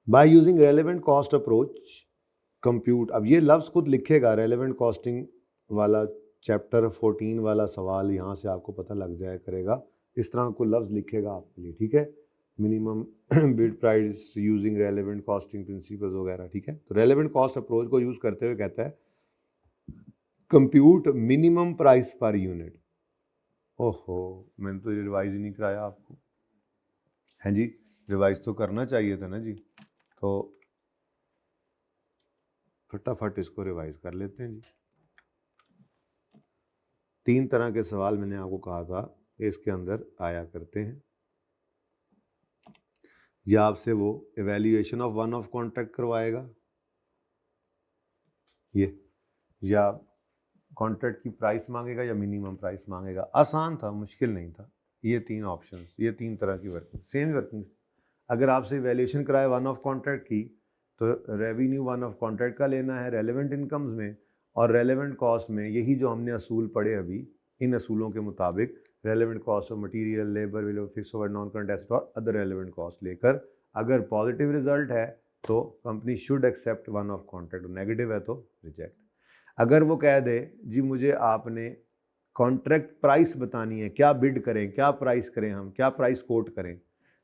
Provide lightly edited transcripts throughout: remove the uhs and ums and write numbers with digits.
By using relevant cost approach compute, अब ये लफ्ज़ खुद लिखेगा, रेलेवेंट कॉस्टिंग वाला चैप्टर 14 वाला सवाल यहाँ से आपको पता लग जाया करेगा, इस तरह कोई लफ्ज़ लिखेगा आपके लिए, ठीक है। Minimum bid price using relevant costing principles वगैरह, ठीक है। तो रेलेवेंट कॉस्ट अप्रोच को यूज़ करते हुए कहता है compute minimum price per unit. ओहो, मैंने तो रिवाइज ही नहीं कराया आपको, हैं जी, रिवाइज तो करना चाहिए था ना जी। तो फटाफट इसको रिवाइज कर लेते हैं जी। 3 तरह के सवाल मैंने आपको कहा था इसके अंदर आया करते हैं। या आपसे वो evaluation of one of contract करवाएगा, ये, या कॉन्ट्रैक्ट की प्राइस मांगेगा, या मिनिमम प्राइस मांगेगा। आसान था, मुश्किल नहीं था। ये 3 ऑप्शंस, ये 3 तरह की वर्किंग, सेम वर्किंग। अगर आपसे वैल्यूएशन कराए वन ऑफ कॉन्ट्रैक्ट की, तो रेवेन्यू वन ऑफ कॉन्ट्रैक्ट का लेना है रेलेवेंट इनकम्स में, और रेलेवेंट कॉस्ट में यही जो हमने असूल पढ़े अभी, इन असूलों के मुताबिक relevant cost of material, labour, fix overhead, non current asset और अदर रेलेवेंट कॉस्ट लेकर अगर पॉजिटिव रिजल्ट है तो company should except one of contract, negative है तो रिजेक्ट। अगर वो कह दे जी मुझे आपने कॉन्ट्रैक्ट प्राइस बतानी है, क्या बिड करें, क्या प्राइस करें, हम क्या प्राइस कोट करें,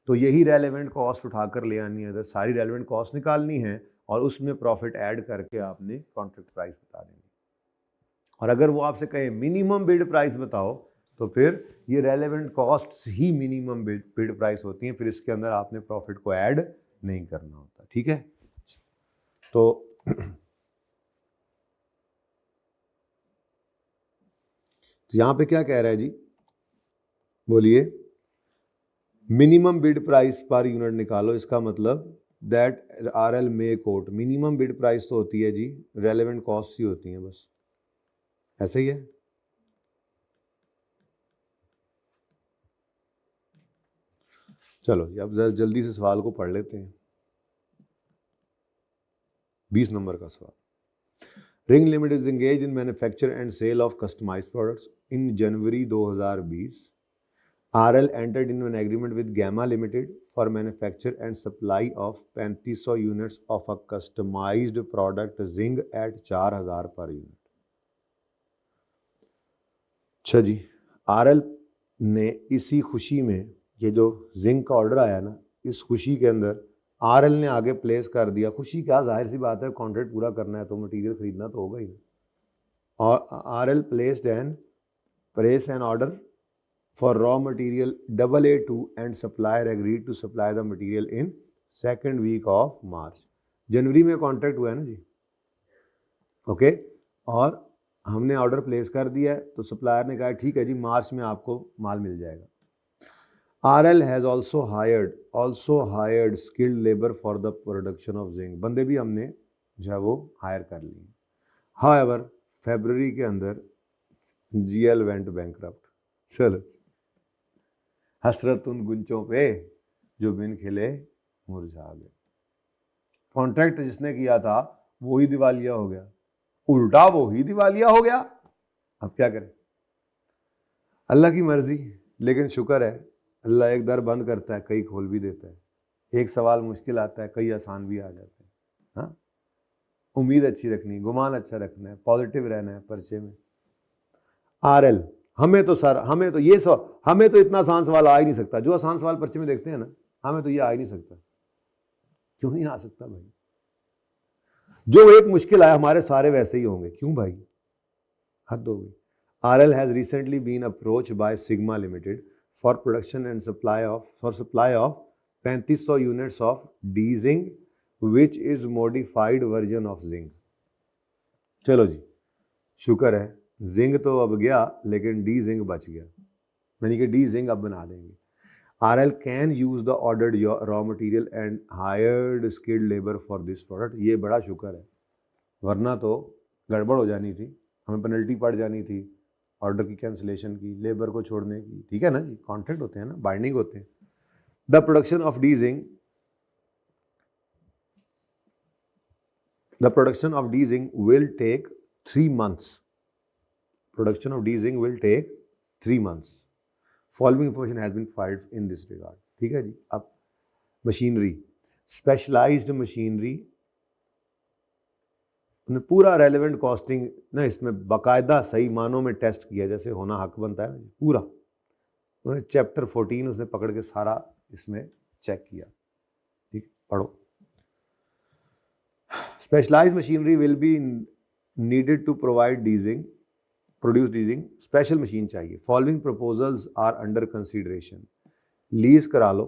तो यही रेलेवेंट कॉस्ट उठाकर ले आनी है, सारी रेलेवेंट कॉस्ट निकालनी है और उसमें प्रॉफिट ऐड करके आपने कॉन्ट्रैक्ट प्राइस बता देनी। और अगर वो आपसे कहे मिनिमम बिड प्राइस बताओ, तो फिर ये रेलेवेंट कॉस्ट ही मिनिमम बिड प्राइस होती हैं, फिर इसके अंदर आपने प्रॉफिट को ऐड नहीं करना होता, ठीक है। तो यहां पे क्या कह रहा है जी, बोलिए। Minimum bid price per unit निकालो, इसका मतलब that RL may quote, minimum bid price तो होती है जी, रेलेवेंट कॉस्ट ही होती हैं, बस ऐसे ही है। चलो अब जरा जल्दी से सवाल को पढ़ लेते हैं। 20 नंबर का सवाल। Ring Limited is engage in manufacture and sale of customised products in January 2020। RL entered into an agreement with Gamma Limited for manufacture and supply of 3500 units of a customized product Zing at 4000 per unit। अच्छा जी, RL ने इसी खुशी में, ये जो zinc का order आया ना, इस खुशी के अंदर RL ने आगे प्लेस कर दिया, खुशी क्या, जाहिर सी बात है, कॉन्ट्रैक्ट पूरा करना है तो मटेरियल खरीदना तो होगा ही। और RL placed an order for raw material AA2 and supplier agreed to supply the material in second week of March। जनवरी में कॉन्ट्रैक्ट हुआ है ना जी, ओके। और हमने ऑर्डर प्लेस कर दिया है, तो सप्लायर ने कहा ठीक है जी, मार्च में आपको माल मिल जाएगा। RL has also hired skilled labour for the production of zinc, बंदे भी हमने जो है वो हायर कर लिए। हाउएवर फरवरी के अंदर GL वेंट बैंकरप्ट। चलो, हसरत उन गुंचों पे जो बिन खिले मुरझा गए। कॉन्ट्रैक्ट जिसने किया था वो ही दिवालिया हो गया, उल्टा वो ही दिवालिया हो गया। अब क्या करें, अल्लाह की मर्जी। लेकिन शुक्र है, अल्लाह एक दर बंद करता है, कई खोल भी देता है। एक सवाल मुश्किल आता है, कई आसान भी आ जाते हैं। हाँ, उम्मीद अच्छी रखनी, गुमान अच्छा रखना है, पॉजिटिव रहना है पर्चे में। RL, हमें तो सर, हमें तो ये हमें तो इतना आसान सवाल आ ही नहीं सकता। जो आसान सवाल पर्चे में देखते हैं ना, हमें तो ये आ ही नहीं सकता। क्यों नहीं आ सकता भाई? जो एक मुश्किल आया, हमारे सारे वैसे ही होंगे। क्यों भाई, हद हो गई। RL has recently been approached by Sigma Limited for production and supply of 3500 units of D-Zinc which is modified version of zinc। चलो जी, शुक्र है, जिंक तो अब गया लेकिन डी जिंक बच गया, यानी कि डी जिंक अब बना देंगे। RL can use the ordered raw material and hired skilled labor for this product। ये बड़ा शुक्र है, वरना तो गड़बड़ हो जानी थी, हमें पेनल्टी पड़ जानी थी ऑर्डर की कैंसिलेशन की, लेबर को छोड़ने की। ठीक है ना जी, कॉन्ट्रैक्ट होते हैं ना, बाइंडिंग होते हैं। The production of D zinc will take 3 months। Production of D-Zinc will take 3 months। Following information has been filed in this regard। ठीक है जी। अब मशीनरी, स्पेशलाइज्ड मशीनरी, पूरा रेलेवेंट कॉस्टिंग ना इसमें बाकायदा सही मानों में टेस्ट किया जैसे होना हक बनता है ना, पूरा उन्होंने चैप्टर 14 उसने पकड़ के सारा इसमें चेक किया। ठीक, पढ़ो। Specialised machinery will be needed to produce D zinc, special machine चाहिए। Following proposals are under consideration. Lease करा लो,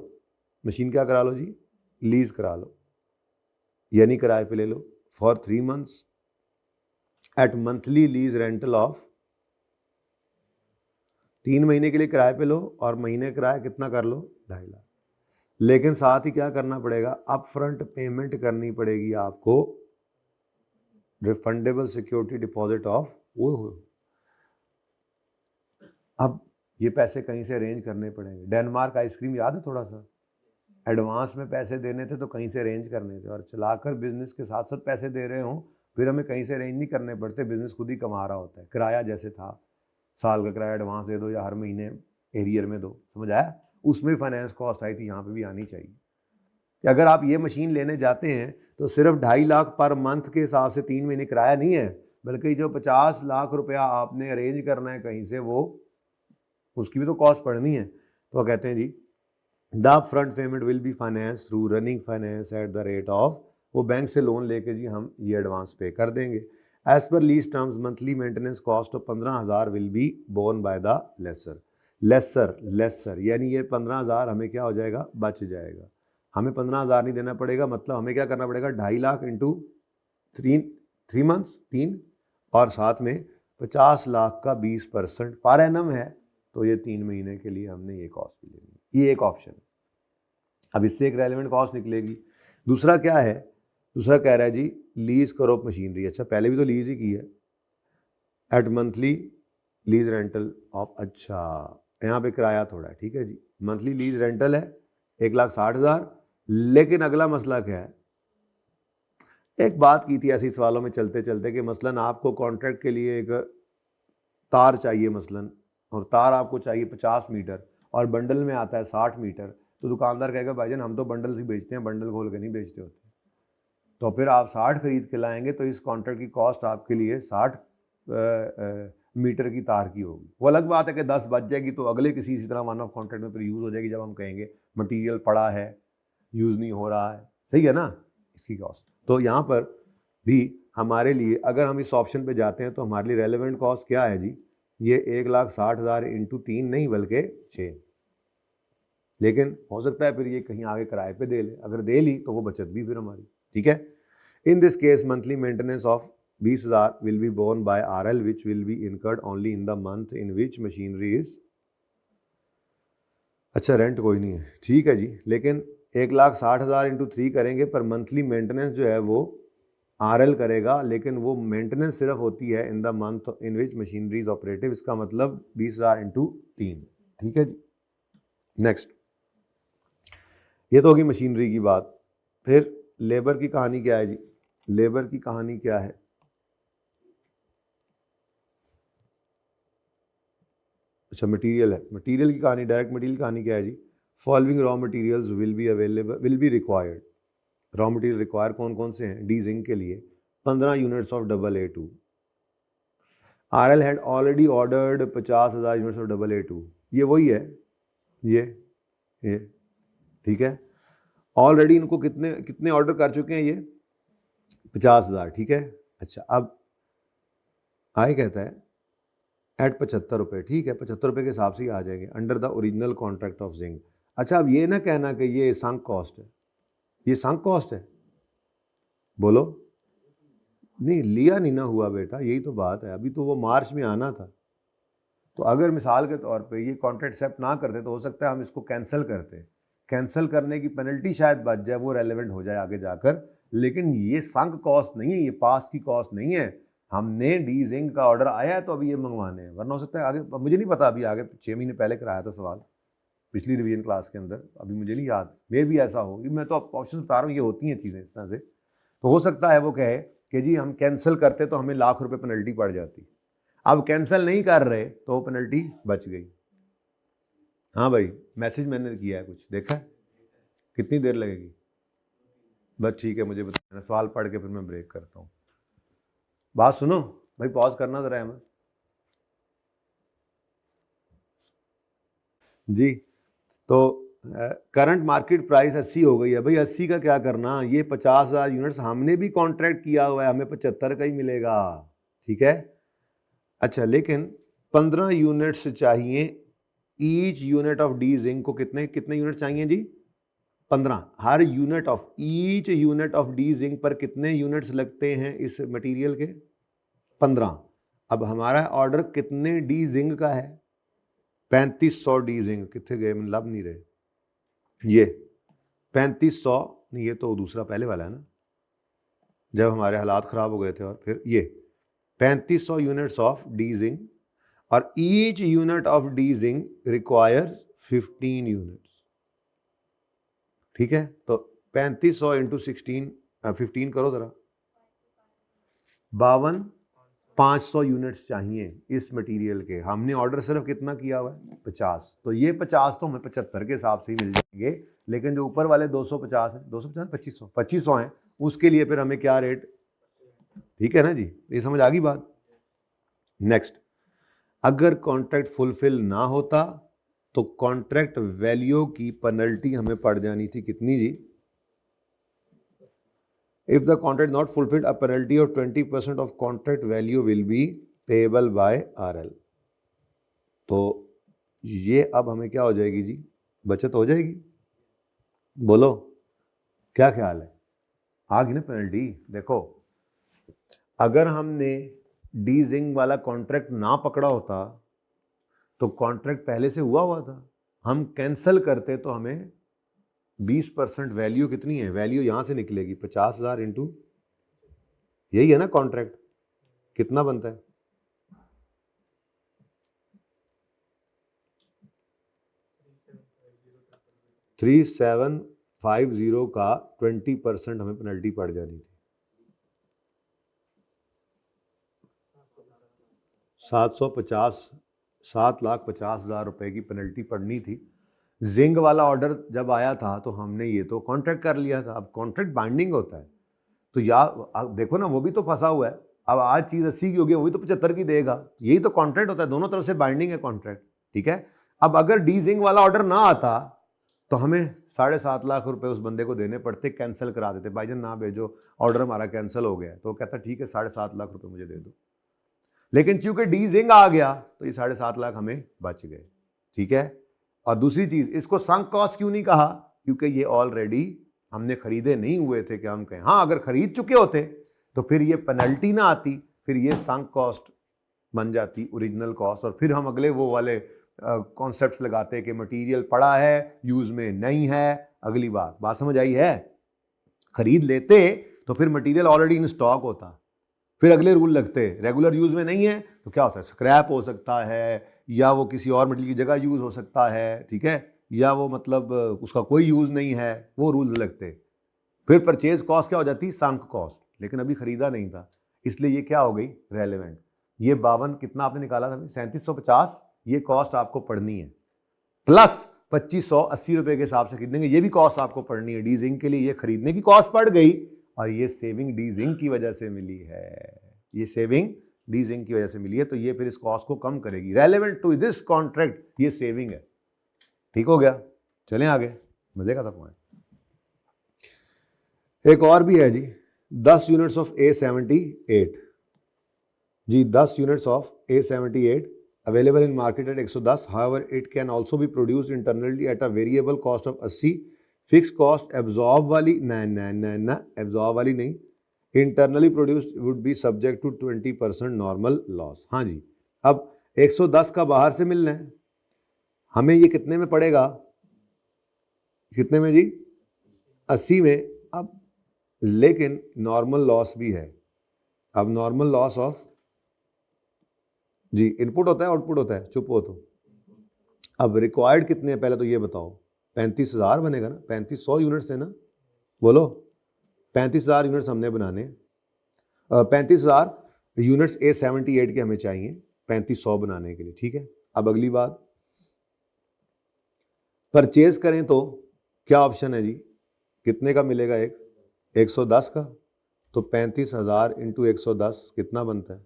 मशीन क्या करा लो जी, लीज करा लो, यानी किराए पे ले लो for 3 months at monthly lease rental of, 3 महीने के लिए किराए पे लो और महीने किराया कितना कर लो, 2.5 लाख। लेकिन साथ ही क्या करना पड़ेगा, अप फ्रंट पेमेंट करनी पड़ेगी आपको, रिफंडेबल सिक्योरिटी डिपॉजिट ऑफ वो। अब ये पैसे कहीं से अरेंज करने पड़ेंगे। डेनमार्क आइसक्रीम याद है, थोड़ा सा एडवांस में पैसे देने थे तो कहीं से अरेंज करने थे, और चलाकर बिजनेस के साथ साथ पैसे दे रहे हों फिर हमें कहीं से अरेंज नहीं करने पड़ते, बिजनेस खुद ही कमा रहा होता है। किराया जैसे था, साल का किराया एडवांस दे दो या हर महीने एरियर में दो, समझ आया? उसमें फाइनेंस कॉस्ट आई थी, यहाँ पे भी आनी चाहिए कि अगर आप ये मशीन लेने जाते हैं तो सिर्फ 2.5 लाख पर मंथ के हिसाब से 3 महीने किराया नहीं है, बल्कि जो 50 लाख रुपया आपने अरेंज करना है कहीं से, वो उसकी भी तो कॉस्ट पड़नी है। तो कहते हैं जी the front payment will be finance through running finance at the rate of, वो बैंक से लोन लेके जी हम ये एडवांस पे कर देंगे। As per lease terms monthly maintenance cost of 15,000 will be borne by the lessor, यानी ये 15,000 हमें क्या हो जाएगा, बच जाएगा। हमें 15,000 नहीं देना पड़ेगा, मतलब हमें क्या करना पड़ेगा, 2.5 लाख इंटू 3 months 3, और साथ में 50 लाख का 20% पर एनम है, तो ये 3 महीने के लिए हमने ये कॉस्ट भी लेनी। ये एक ऑप्शन। अब इससे एक रेलेवेंट कॉस्ट निकलेगी। दूसरा क्या है, दूसरा कह रहा है जी लीज करो मशीनरी। अच्छा, पहले भी तो लीज ही की है, at monthly lease rental of. अच्छा, यहाँ पे किराया थोड़ा है, ठीक है जी, मंथली लीज रेंटल है 1,60,000। लेकिन अगला मसला क्या है, एक बात की थी ऐसी सवालों में चलते चलते कि मसलन आपको कॉन्ट्रैक्ट के लिए एक तार चाहिए मसलन, और तार आपको चाहिए 50 मीटर और बंडल में आता है 60 मीटर, तो दुकानदार कहेगा भाईजान हम तो बंडल से बेचते हैं, बंडल खोल के नहीं बेचते होते। तो फिर आप 60 खरीद के लाएंगे तो इस कॉन्ट्रैक्ट की कॉस्ट आपके लिए 60 मीटर की तार की होगी। वो अलग बात है कि 10 बच जाएगी तो अगले किसी इसी तरह वन ऑफ कॉन्ट्रैक्ट में फिर यूज़ हो जाएगी, जब हम कहेंगे मटीरियल पड़ा है, यूज़ नहीं हो रहा है, सही है ना, इसकी कॉस्ट। तो यहाँ पर भी हमारे लिए अगर हम इस ऑप्शन पे जाते हैं तो हमारे लिए रेलेवेंट कॉस्ट क्या है जी, ये 1,60,000 इंटू 3 नहीं बल्कि 6। लेकिन हो सकता है फिर ये कहीं आगे किराए पे दे ले, अगर दे ली तो वो बचत भी फिर हमारी, ठीक है। In this case monthly maintenance of 20,000 will be borne by RL which will be incurred only in the month in which machinery is. अच्छा, रेंट कोई नहीं है, ठीक है जी, लेकिन 1,60,000 इंटू 3 करेंगे पर मंथली मेंटेनेंस जो है वो RL करेगा, लेकिन वो मेंटेनेंस सिर्फ होती है इन the month in which machinery is operative. इसका मतलब 20,000 इंटू 3, ठीक है जी। नेक्स्ट, ये तो होगी मशीनरी की बात। फिर लेबर की कहानी क्या है जी, लेबर की कहानी क्या है, अच्छा मटेरियल है, मटेरियल की कहानी, डायरेक्ट मटेरियल की कहानी क्या है जी, following raw materials will be available, will be required. Raw material require कौन कौन से हैं, डी जिंक के लिए 15 units of AA2। RL had already ordered 50,000 units of AA2, ये वही है, ये ठीक है। ऑलरेडी इनको कितने कितने ऑर्डर कर चुके हैं, ये 50,000, ठीक है। अच्छा, अब आए कहता है एट 75 रुपये, ठीक है, 75 रुपये के हिसाब से ही आ जाएंगे under the original contract of zinc. अच्छा, अब ये ना कहना कि ये संक कॉस्ट है, ये संक कॉस्ट है, बोलो नहीं, लिया नहीं ना हुआ बेटा, यही तो बात है, अभी तो वो मार्च में आना था। तो अगर मिसाल के तौर पे ये कॉन्ट्रैक्ट एक्सेप्ट ना करते तो हो सकता है हम इसको कैंसिल करते, कैंसिल करने की पेनल्टी शायद बच जाए, वो रेलेवेंट हो जाए आगे जाकर, लेकिन ये संक कॉस्ट नहीं है, ये पास की कॉस्ट नहीं है। हमने डी जिंक का ऑर्डर आया है तो अभी ये मंगवाने हैं, वरना हो सकता है आगे, मुझे नहीं पता, अभी आगे 6 महीने पहले कराया था सवाल पिछली रिवीजन क्लास के अंदर, अभी मुझे नहीं याद, मे भी ऐसा हो, मैं तो ऑप्शन बता रहा हूँ, ये होती हैं चीज़ें इस तरह से। तो हो सकता है वो कहे कि जी हम कैंसिल करते तो हमें लाख रुपए पेनल्टी पड़ जाती, अब कैंसिल नहीं कर रहे तो पेनल्टी बच गई। हाँ भाई, मैसेज मैंने किया है कुछ, देखा है? कितनी देर लगेगी? बस ठीक है, मुझे बताना, सवाल पढ़ के फिर मैं ब्रेक करता हूँ। बात सुनो भाई, पॉज करना जरा अहमद जी। तो करंट मार्केट प्राइस 80 हो गई है भाई। 80 का क्या करना, ये 50,000 यूनिट्स हमने भी कॉन्ट्रैक्ट किया हुआ है, हमें 75 का ही मिलेगा, ठीक है। अच्छा, लेकिन 15 यूनिट्स चाहिए। Each unit of D zinc को कितने कितने यूनिट चाहिए जी? 15। हर unit of each unit of D zinc पर कितने यूनिट्स लगते हैं इस मटेरियल के? 15। अब हमारा ऑर्डर कितने डी जिंक का है? 3500 डी जिंक। कितने गए, मतलब लब नहीं रहे ये 3500 नहीं, ये तो दूसरा पहले वाला है ना, जब हमारे हालात खराब हो गए थे। और फिर ये 3500 यूनिट्स ऑफ डी जिंक, और each unit of D zinc requires 15 units, ठीक है। तो 3500 इंटू 15 करो जरा, 52,500 यूनिट्स चाहिए इस मटेरियल के। हमने ऑर्डर सिर्फ कितना किया हुआ है? 50। तो ये 50 तो हमें 75 के हिसाब से ही मिल जाएंगे, लेकिन जो ऊपर वाले 250 है, 250 2500 हैं, उसके लिए फिर हमें क्या रेट, ठीक है ना जी, ये समझ आ गई बात। नेक्स्ट, अगर कॉन्ट्रैक्ट फुलफिल ना होता तो कॉन्ट्रैक्ट वैल्यू की पेनल्टी हमें पड़ जानी थी कितनी जी? If the contract not fulfilled, a penalty of 20% of contract value will be payable by RL। तो ये अब हमें क्या हो जाएगी जी? बचत हो जाएगी। बोलो क्या ख्याल है? आ गई ना पेनल्टी। देखो, अगर हमने डी जिंक वाला कॉन्ट्रैक्ट ना पकड़ा होता तो कॉन्ट्रैक्ट पहले से हुआ था, हम कैंसिल करते तो हमें 20% वैल्यू कितनी है? वैल्यू यहां से निकलेगी 50,000 इंटू, यही है ना कॉन्ट्रैक्ट, कितना बनता है? 3750 का 20% हमें पेनल्टी पड़ जानी थी। 7,50,000 रुपए की पेनल्टी पड़नी थी। जिंक वाला ऑर्डर जब आया था तो हमने ये तो कॉन्ट्रैक्ट कर लिया था। अब कॉन्ट्रैक्ट बाइंडिंग होता है, तो यार देखो ना, वो भी तो फंसा हुआ है। अब आज चीज 80 की होगी, वो भी तो 75 की देगा। यही तो कॉन्ट्रैक्ट होता है, दोनों तरफ से बाइंडिंग है कॉन्ट्रैक्ट, ठीक है। अब अगर डी जिंक वाला ऑर्डर ना आता तो हमें 7.5 लाख रुपए उस बंदे को देने पड़ते, कैंसिल करा देते, भाईजान ना भेजो, ऑर्डर हमारा कैंसिल हो गया। तो कहता ठीक है 7.5 लाख रुपए मुझे दे दो। लेकिन क्योंकि डी जिंक आ गया तो ये 7.5 लाख हमें बच गए, ठीक है। और दूसरी चीज, इसको संक कॉस्ट क्यों नहीं कहा? क्योंकि ये ऑलरेडी हमने खरीदे नहीं हुए थे। क्या हम कहें, हाँ अगर खरीद चुके होते तो फिर ये पेनल्टी ना आती, फिर ये संक कॉस्ट बन जाती, ओरिजिनल कॉस्ट, और फिर हम अगले वो वाले कॉन्सेप्ट्स लगाते कि मटेरियल पड़ा है, यूज में नहीं है। अगली बात समझ आई है? खरीद लेते तो फिर मटेरियल ऑलरेडी इन स्टॉक होता, फिर अगले रूल लगते, रेगुलर यूज में नहीं है तो क्या होता है, स्क्रैप हो सकता है, या वो किसी और मटेरियल की जगह यूज हो सकता है, ठीक है, या वो मतलब उसका कोई यूज नहीं है, वो रूल्स लगते। फिर परचेज कॉस्ट क्या हो जाती? Sunk cost. लेकिन अभी खरीदा नहीं था, इसलिए ये क्या हो गई? रेलेवेंट। ये 52 कितना आपने निकाला था? 3750। ये कॉस्ट आपको पढ़नी है, प्लस 2580 रुपए के हिसाब से खरीदेंगे, ये भी कॉस्ट आपको पढ़नी है। डी जिंक के लिए ये खरीदने की कॉस्ट पड़ गई, और ये सेविंग डी जिंक की वजह से मिली है। ये सेविंग डी जिंक की वजह से मिली है, तो ये फिर इस कॉस्ट को कम करेगी। रेलेवेंट टू दिस कॉन्ट्रैक्ट ये सेविंग है, ठीक हो गया। चलें आगे, मजे का था पॉइंट। एक और भी है जी, 10 यूनिट्स ऑफ A78 जी, 10 units of A78 available in market at 110. However, it can also be produced internally at a variable cost of 80. Fixed cost absorb वाली ना absorb वाली नहीं, internally produced would be subject to 20% normal loss। हाँ जी, अब 110 का बाहर से मिलना है हमें, ये कितने में पड़ेगा? कितने में जी? 80 में। अब लेकिन नॉर्मल लॉस भी है। अब नॉर्मल लॉस ऑफ जी, इनपुट होता है आउटपुट होता है? चुप हो तो। अब रिक्वायर्ड कितने हैं पहले तो ये बताओ? 35,000 बनेगा ना, 3500 यूनिट्स है ना, बोलो। 35,000 यूनिट्स हमने बनाने, 35,000 यूनिट्स A78 के हमें चाहिए 3500 बनाने के लिए, ठीक है। अब अगली बात, परचेज करें तो क्या ऑप्शन है जी? कितने का मिलेगा? 110 का, तो 35,000 इंटू 110 कितना बनता है?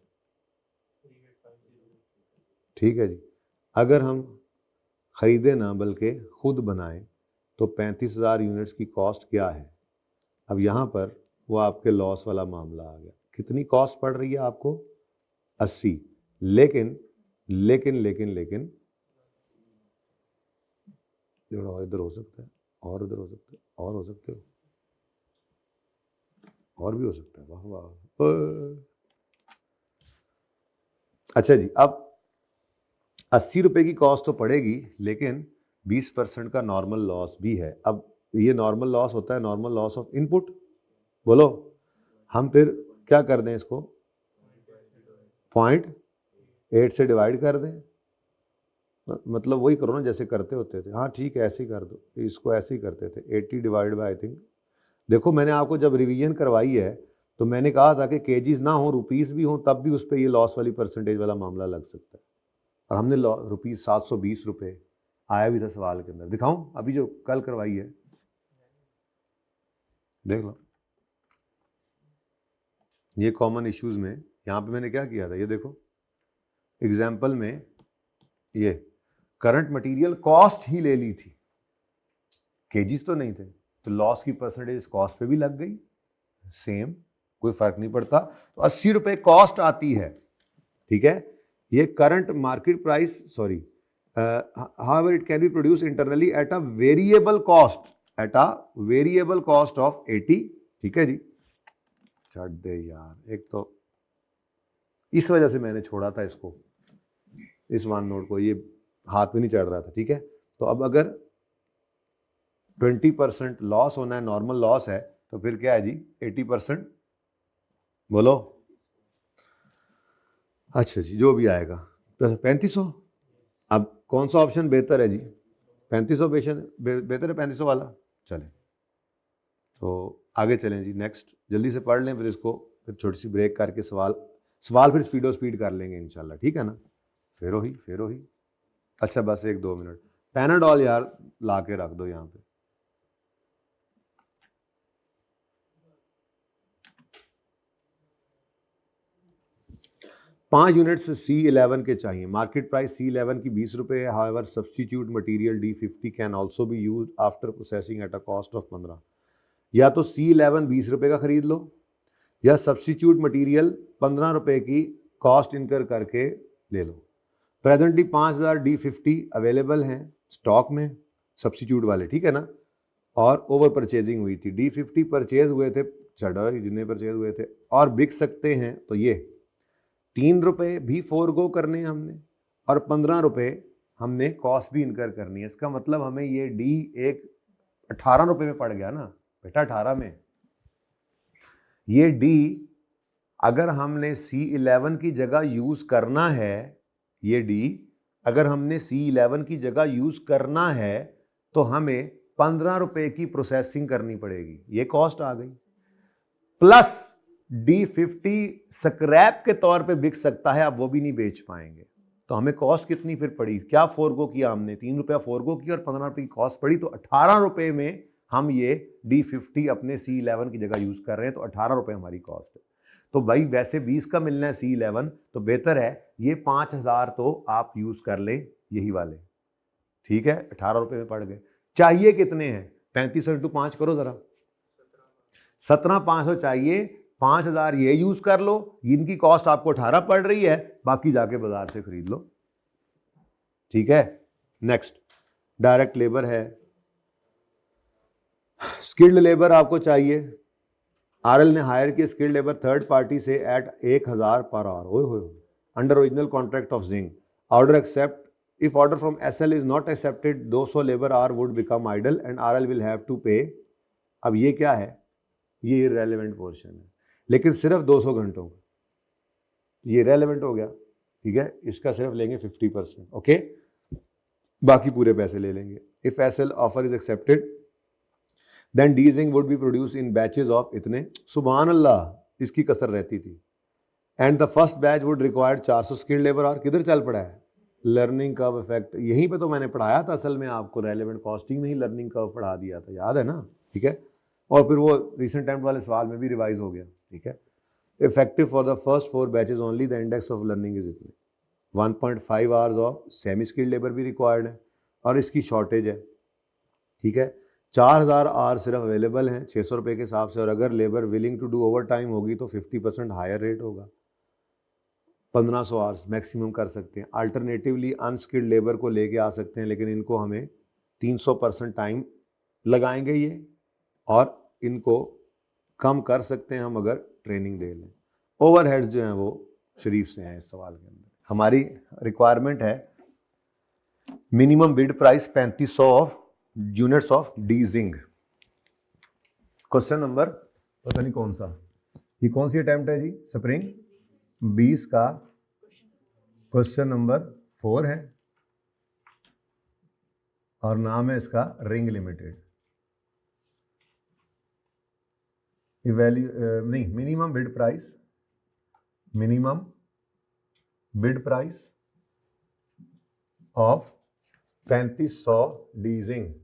ठीक है जी। अगर हम खरीदे ना बल्कि खुद बनाएं तो 35,000 यूनिट्स की कॉस्ट क्या है? अब यहाँ पर वो आपके लॉस वाला मामला आ गया। कितनी कॉस्ट पड़ रही है आपको? 80। लेकिन लेकिन लेकिन लेकिन थोड़ा और इधर हो सकता है, और उधर हो सकता है, और हो सकते हो, और भी हो सकता है। वाह वाह। अच्छा जी, अब 80 रुपए की कॉस्ट तो पड़ेगी, लेकिन 20% का नॉर्मल लॉस भी है। अब ये नॉर्मल लॉस होता है नॉर्मल लॉस ऑफ इनपुट। बोलो, हम फिर क्या कर दें इसको? 0.8 से डिवाइड कर दें। मतलब वही करो ना जैसे करते होते थे। हाँ ठीक है, ऐसे ही कर दो, इसको ऐसे ही करते थे। 80 डिवाइड बाय, आई थिंक, देखो मैंने आपको जब रिवीजन करवाई है तो मैंने कहा था कि केजीज ना हो, रुपीस भी हो, तब भी उस पर ये लॉस वाली परसेंटेज वाला मामला लग सकता है। और हमने रुपीस 720 रुपये आया भी था सवाल के अंदर। दिखाऊं अभी जो कल करवाई है, देख लो। ये कॉमन इश्यूज में यहाँ पे मैंने क्या किया था, ये देखो एग्जाम्पल में ये करंट मटेरियल कॉस्ट ही ले ली थी, केजीज तो नहीं थे, तो लॉस की परसेंटेज कॉस्ट पे भी लग गई। सेम, कोई फर्क नहीं पड़ता। तो 80 रुपए कॉस्ट आती है, ठीक है। ये current market price, sorry, however it can be produce internally at a variable cost, at a variable cost of 80। ठीक है जी, छੱਡ दे यार, एक तो इस वजह से मैंने छोड़ा था इसको, इस वन नोट को, ये हाथ में नहीं चढ़ रहा था। ठीक है, तो अब अगर 20% लॉस होना है, नॉर्मल लॉस है, तो फिर क्या है जी? 80%। बोलो। अच्छा जी, जो भी आएगा 3500। अब कौन सा ऑप्शन बेहतर है जी? 3500 बेहतर है, 3500 वाला। चलें तो आगे चलें जी, नेक्स्ट जल्दी से पढ़ लें, फिर इसको फिर छोटी सी ब्रेक करके सवाल फिर स्पीड कर लेंगे इंशाल्लाह। ठीक है ना? फेरो ही। अच्छा बस 1-2 मिनट, पैनाडॉल यार ला के रख दो यहाँ पे। पाँच यूनिट्स C11 के चाहिए। मार्केट प्राइस C11 की 20 रुपये है। However substitute material D50 can also be use after processing at a cost of 15। या तो C11 20 रुपये का खरीद लो, या सब्सटीट्यूट मटेरियल 15 रुपये की कॉस्ट इनकर करके ले लो। प्रेजेंटली 5000 D50 अवेलेबल हैं स्टॉक में, सब्सटीट्यूट वाले, ठीक है ना। और ओवर परचेजिंग हुई थी, D50 परचेज हुए थे, चढ़ो जितने परचेज हुए थे, और बिक सकते हैं। तो ये 3 रुपये भी फोरगो करने हैं हमने, और 15 रुपये हमने कॉस्ट भी इनकर करनी है। इसका मतलब हमें ये डी एक 18 रुपये में पड़ गया ना बेटा, 18 में। ये डी अगर हमने C11 की जगह यूज करना है, ये डी अगर हमने C11 की जगह यूज करना है तो हमें 15 रुपये की प्रोसेसिंग करनी पड़ेगी। ये कॉस्ट आ गई, प्लस D50 स्क्रैप के तौर पे बिक सकता है, अब वो भी नहीं बेच पाएंगे। तो हमें कॉस्ट कितनी फिर पड़ी? क्या फोरगो किया हमने? 3 रुपया फोरगो किया और 15 रुपये की कॉस्ट पड़ी, तो 18 रुपये में हम ये D50 अपने C11 की जगह यूज कर रहे हैं, तो 18 रुपये हमारी कॉस्ट है। तो भाई वैसे 20 का मिलना है C11, तो बेहतर है ये 5000 तो आप यूज कर लें यही वाले। ठीक है, 18 रुपये में पड़ गए। चाहिए कितने हैं? 3500 इंटू 5 करो जरा, 17,500 चाहिए। 5000 ये यूज कर लो, इनकी कॉस्ट आपको 18 पड़ रही है, बाकी जाके बाजार से खरीद लो। ठीक है, नेक्स्ट डायरेक्ट लेबर है। स्किल्ड लेबर आपको चाहिए। आरएल ने हायर किया स्किल्ड लेबर थर्ड पार्टी से एट 1000 पर आवर, हो under original contract of zinc. Order accept, if order from SL is not accepted 200 labour hour would become idle and RL will have to pay. अब ये क्या है? ये irrelevant portion है, लेकिन सिर्फ 200 घंटों का, ये रेलेवेंट हो गया। ठीक है, इसका सिर्फ लेंगे 50%, ओके, बाकी पूरे पैसे ले लेंगे। If SL offer is accepted then the zinc would be produce in batches of इतने। सुभान अल्लाह, इसकी कसर रहती थी। And the first batch would required 400 skilled labour. और किधर चल पड़ा है? लर्निंग कर्व इफेक्ट, यहीं पे तो मैंने पढ़ाया था असल में आपको, रेलेवेंट कॉस्टिंग में ही लर्निंग कर्व पढ़ा दिया था, याद है ना? ठीक है, और फिर वो रिसेंट टाइम वाले सवाल में भी रिवाइज हो गया, ठीक है। Effective for the first 4 batches only, the index of learning is इतने। 1.5 hours of semi skilled labour भी रिक्वायर्ड है और इसकी शॉर्टेज है, ठीक है। 4000 आवर्स सिर्फ अवेलेबल हैं 600 रुपये के हिसाब से, और अगर labour willing to do overtime होगी तो 50% हायर रेट होगा। 1500 आवर्स मैक्सिमम कर सकते हैं। अल्टरनेटिवली अनस्किल्ड लेबर को लेके आ सकते हैं, लेकिन इनको हमें 300% टाइम लगाएंगे ये, और इनको कम कर सकते हैं हम अगर ट्रेनिंग दे लें। ओवरहेड्स जो हैं वो शरीफ से हैं इस सवाल के अंदर। हमारी रिक्वायरमेंट है minimum bid price 3500 of units of D zinc. Question number पता नहीं कौन सा, ये कौन सी अटेम्प्ट है जी? स्प्रिंग 20 का क्वेश्चन नंबर 4 है और नाम है इसका रिंग लिमिटेड। नहीं, minimum bid price, minimum bid price of 3500 D zinc.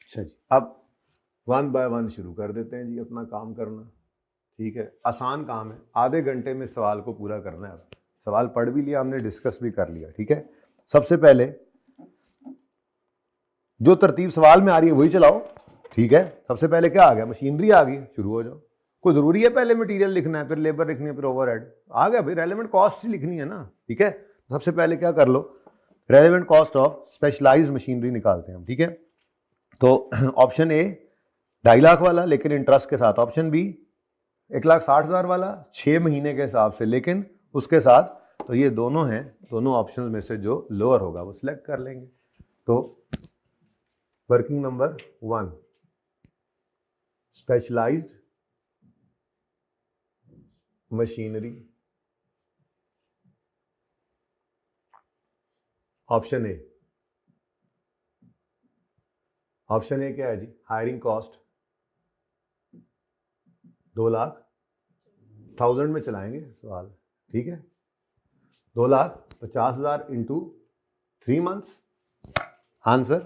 अच्छा जी, अब 1 बाय 1 शुरू कर देते हैं जी अपना काम करना, ठीक है। आसान काम है, आधे घंटे में सवाल को पूरा करना है। अब सवाल पढ़ भी लिया हमने, डिस्कस भी कर लिया, ठीक है। सबसे पहले जो तरतीब सवाल में आ रही है वही चलाओ, ठीक है। सबसे पहले क्या आ गया? मशीनरी आ गई, शुरू हो जाओ। कोई जरूरी है पहले मटेरियल लिखना है, फिर लेबर लिखनी है, फिर ओवरहेड आ गया भाई, रेलेवेंट कॉस्ट ही लिखनी है ना, ठीक है। सबसे पहले क्या कर लो, relevant cost of specialised machinery निकालते हैं हम, ठीक है। तो ऑप्शन ए 2.5 लाख वाला लेकिन इंटरेस्ट के साथ, ऑप्शन बी 1,60,000 वाला 6 महीने के हिसाब से लेकिन उसके साथ, तो ये दोनों हैं, दोनों ऑप्शन में से जो लोअर होगा वो सिलेक्ट कर लेंगे। तो working number 1 specialised machinery, option A. Option A क्या है जी? हायरिंग कॉस्ट 2,00,000 में चलाएंगे सवाल, ठीक है। 2,50,000 इंटू 3 मंथ्स, आंसर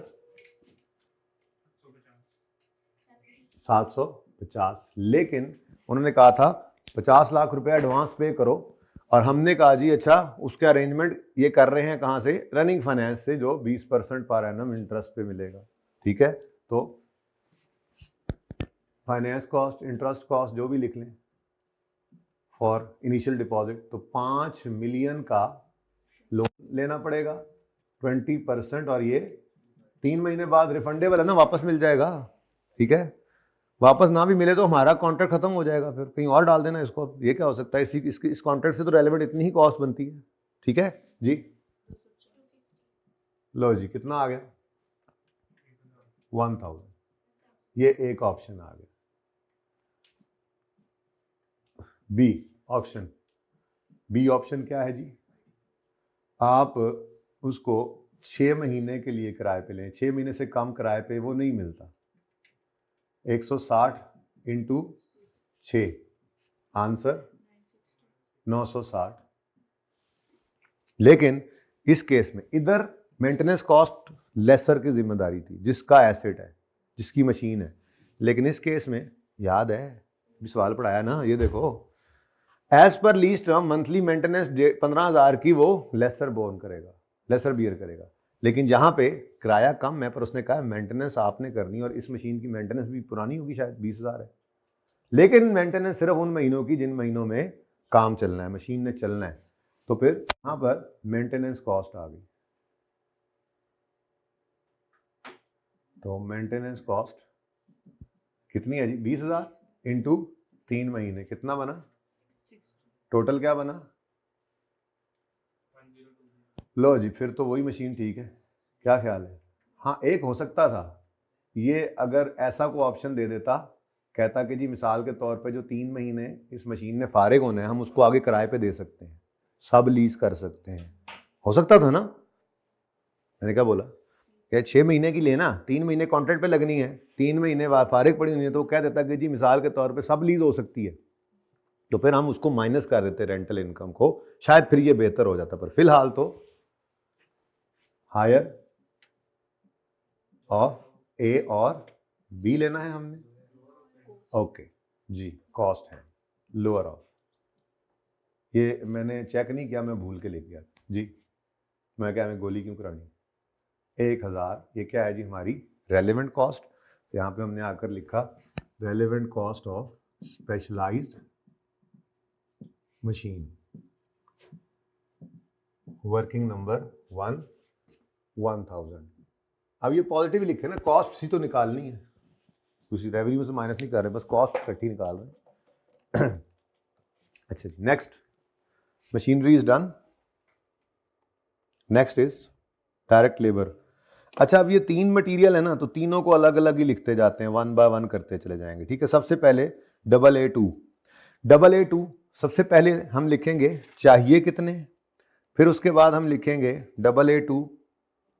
750। लेकिन उन्होंने कहा था 50 लाख रुपया एडवांस पे करो, और हमने कहा जी अच्छा उसके अरेंजमेंट ये कर रहे हैं कहाँ से? रनिंग फाइनेंस से, जो 20% पर एनम इंटरेस्ट पे मिलेगा, ठीक है। तो फाइनेंस कॉस्ट, इंटरेस्ट कॉस्ट जो भी लिख लें फॉर इनिशियल डिपॉजिट, तो 5 मिलियन का लोन लेना पड़ेगा 20%, और ये 3 महीने बाद रिफंडेबल है ना, वापस मिल जाएगा, ठीक है। वापस ना भी मिले तो हमारा कॉन्ट्रैक्ट खत्म हो जाएगा, फिर कहीं और डाल देना इसको। ये क्या हो सकता है? इस कॉन्ट्रैक्ट से तो रेलेवेंट इतनी ही कॉस्ट बनती है, ठीक है जी। लो जी, कितना आ गया? 1,000। ये एक ऑप्शन आ गया। बी ऑप्शन, बी ऑप्शन क्या है जी? आप उसको 6 महीने के लिए किराए पे लें, 6 महीने से कम किराए पे वो नहीं मिलता। 160 इंटू 6, आंसर 960। लेकिन इस केस में इधर मेंटेनेंस कॉस्ट लेसर की जिम्मेदारी थी, जिसका एसेट है, जिसकी मशीन है। लेकिन इस केस में याद है सवाल पढ़ाया ना, ये देखो, as per lease term monthly maintenance 15,000 की वो लेसर बोर्न करेगा, लेसर बियर करेगा। लेकिन यहाँ पे किराया कम है, पर उसने कहा मेंटेनेंस आपने करनी, और इस मशीन की मेंटेनेंस भी पुरानी होगी, शायद 20,000 है, लेकिन मेंटेनेंस सिर्फ उन महीनों की जिन महीनों में काम चलना है, मशीन ने चलना है। तो फिर यहाँ पर मेंटेनेंस कॉस्ट आ गई। तो मेंटेनेंस कॉस्ट कितनी है जी? 20,000 इंटू 3 महीने, कितना बना? टोटल क्या बना? लो जी, फिर तो वही मशीन ठीक है, क्या ख्याल है? हाँ, एक हो सकता था ये, अगर ऐसा को ऑप्शन दे देता, कहता कि जी मिसाल के तौर पे जो 3 महीने इस मशीन ने फारिग होना है, हम उसको आगे किराए पे दे सकते हैं, सब लीज कर सकते हैं, हो सकता था ना। मैंने क्या बोला कि 6 महीने की लेना, 3 महीने कॉन्ट्रैक्ट पे लगनी है, 3 महीने फारिग पड़ी हुई है, तो कह देता कि जी मिसाल के तौर पे सब लीज हो सकती है, तो फिर हम उसको माइनस कर देते रेंटल इनकम को, शायद फिर ये बेहतर हो जाता। पर फिलहाल तो हायर ऑफ ए और बी लेना है हमने। ओके जी, कॉस्ट है लोअर ऑफ, ये मैंने चेक नहीं किया, मैं भूल के लिख गया जी। मैं क्या, मैं गोली क्यों करानी। 1000 ये क्या है जी, हमारी रेलेवेंट कॉस्ट। तो यहाँ पे हमने आकर लिखा relevant cost of specialised machine, working number 1000। अब ये पॉजिटिव लिखे ना, कॉस्ट सी तो निकालनी है, उसी रेवेन्यू से माइनस नहीं कर रहे, बस कॉस्ट इकट्ठी निकाल रहे हैं। अच्छा जी, next machinery is done. Next is direct labour. अच्छा, अब ये 3 मटेरियल है ना, तो तीनों को अलग अलग ही लिखते जाते हैं, 1 बाय 1 करते चले जाएंगे। ठीक है, सबसे पहले AA2 सबसे पहले हम लिखेंगे चाहिए कितने, फिर उसके बाद हम लिखेंगे AA2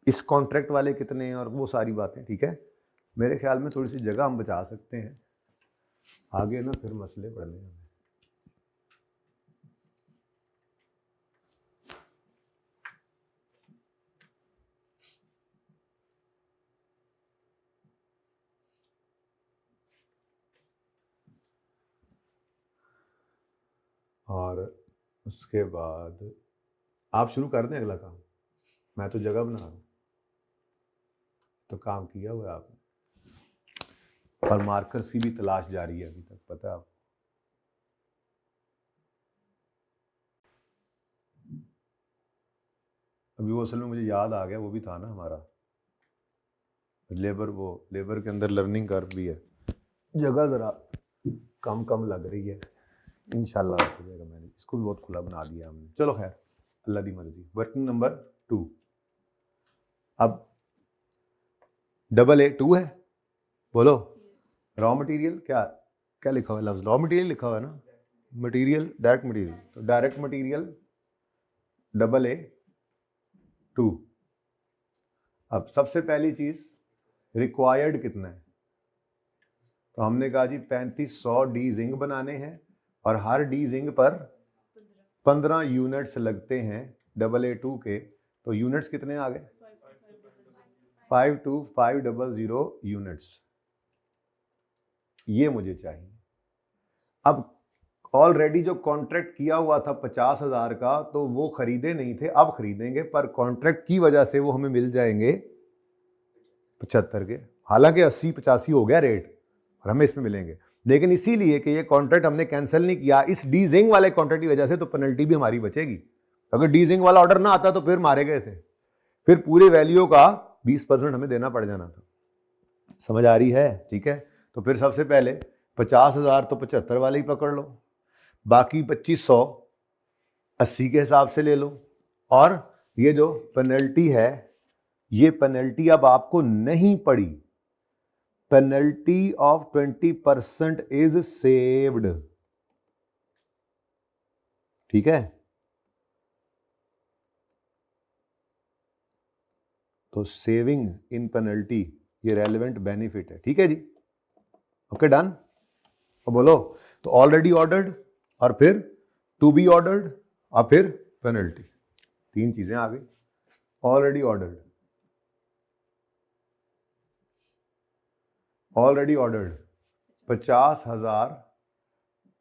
इस कॉन्ट्रैक्ट वाले कितने हैं, और वो सारी बातें। ठीक है, मेरे ख्याल में थोड़ी सी जगह हम बचा सकते हैं, आगे ना फिर मसले बढ़ने हैं। और उसके बाद आप शुरू कर दें अगला काम, मैं तो जगह बना रहा हूँ, तो काम किया हुआ है आपने, और मार्कर्स की भी तलाश जारी है अभी तक, पता है आपको। अभी वो असल में मुझे याद आ गया, वो भी था ना हमारा लेबर, वो लेबर के अंदर लर्निंग कर्व भी है, जगह ज़रा कम कम लग रही है, इंशाल्लाह हो जाएगा। मैंने इसको भी बहुत खुला बना दिया हमने, चलो खैर, अल्लाह दी मर्जी। वर्किंग नंबर 2, अब AA2 है, बोलो। रॉ मटेरियल क्या क्या लिखा हुआ है, लफ्ज़ रॉ मटेरियल लिखा हुआ है ना, मटेरियल डायरेक्ट मटेरियल, तो डायरेक्ट मटेरियल AA2। अब सबसे पहली चीज़ रिक्वायर्ड कितना है, तो हमने कहा जी 3500 डी जिंक बनाने हैं, और हर डी जिंक पर 15 यूनिट्स लगते हैं AA2 के, तो यूनिट्स कितने आ गए, 52500 यूनिट्स, ये मुझे चाहिए। अब ऑलरेडी जो कॉन्ट्रैक्ट किया हुआ था 50,000 का, तो वो खरीदे नहीं थे, अब खरीदेंगे, पर कॉन्ट्रैक्ट की वजह से वो हमें मिल जाएंगे 75 के। हालांकि 80-85 हो गया रेट, और हमें इसमें मिलेंगे, लेकिन इसीलिए कि ये कॉन्ट्रैक्ट हमने कैंसिल नहीं किया, इस डी जिंक वाले कॉन्ट्रैक्ट की वजह से, तो पेनल्टी भी हमारी बचेगी। अगर डी जिंक वाला ऑर्डर ना आता तो फिर मारे गए थे, फिर पूरे वैल्यू का 20% हमें देना पड़ जाना था। समझ आ रही है? ठीक है, तो फिर सबसे पहले 50,000 तो 75 वाले ही पकड़ लो, बाकी 2500 80 के हिसाब से ले लो, और ये जो पेनल्टी है, ये पेनल्टी अब आपको नहीं पड़ी, पेनल्टी ऑफ 20% इज सेव्ड। ठीक है, तो सेविंग इन पेनल्टी ये रेलेवेंट बेनिफिट है। ठीक है जी, ओके डन। अब बोलो, तो ऑलरेडी ऑर्डर्ड, और फिर टू बी ऑर्डर्ड, और फिर पेनल्टी, 3 चीजें आ गई। ऑलरेडी ऑर्डर्ड, ऑलरेडी ऑर्डर्ड 50,000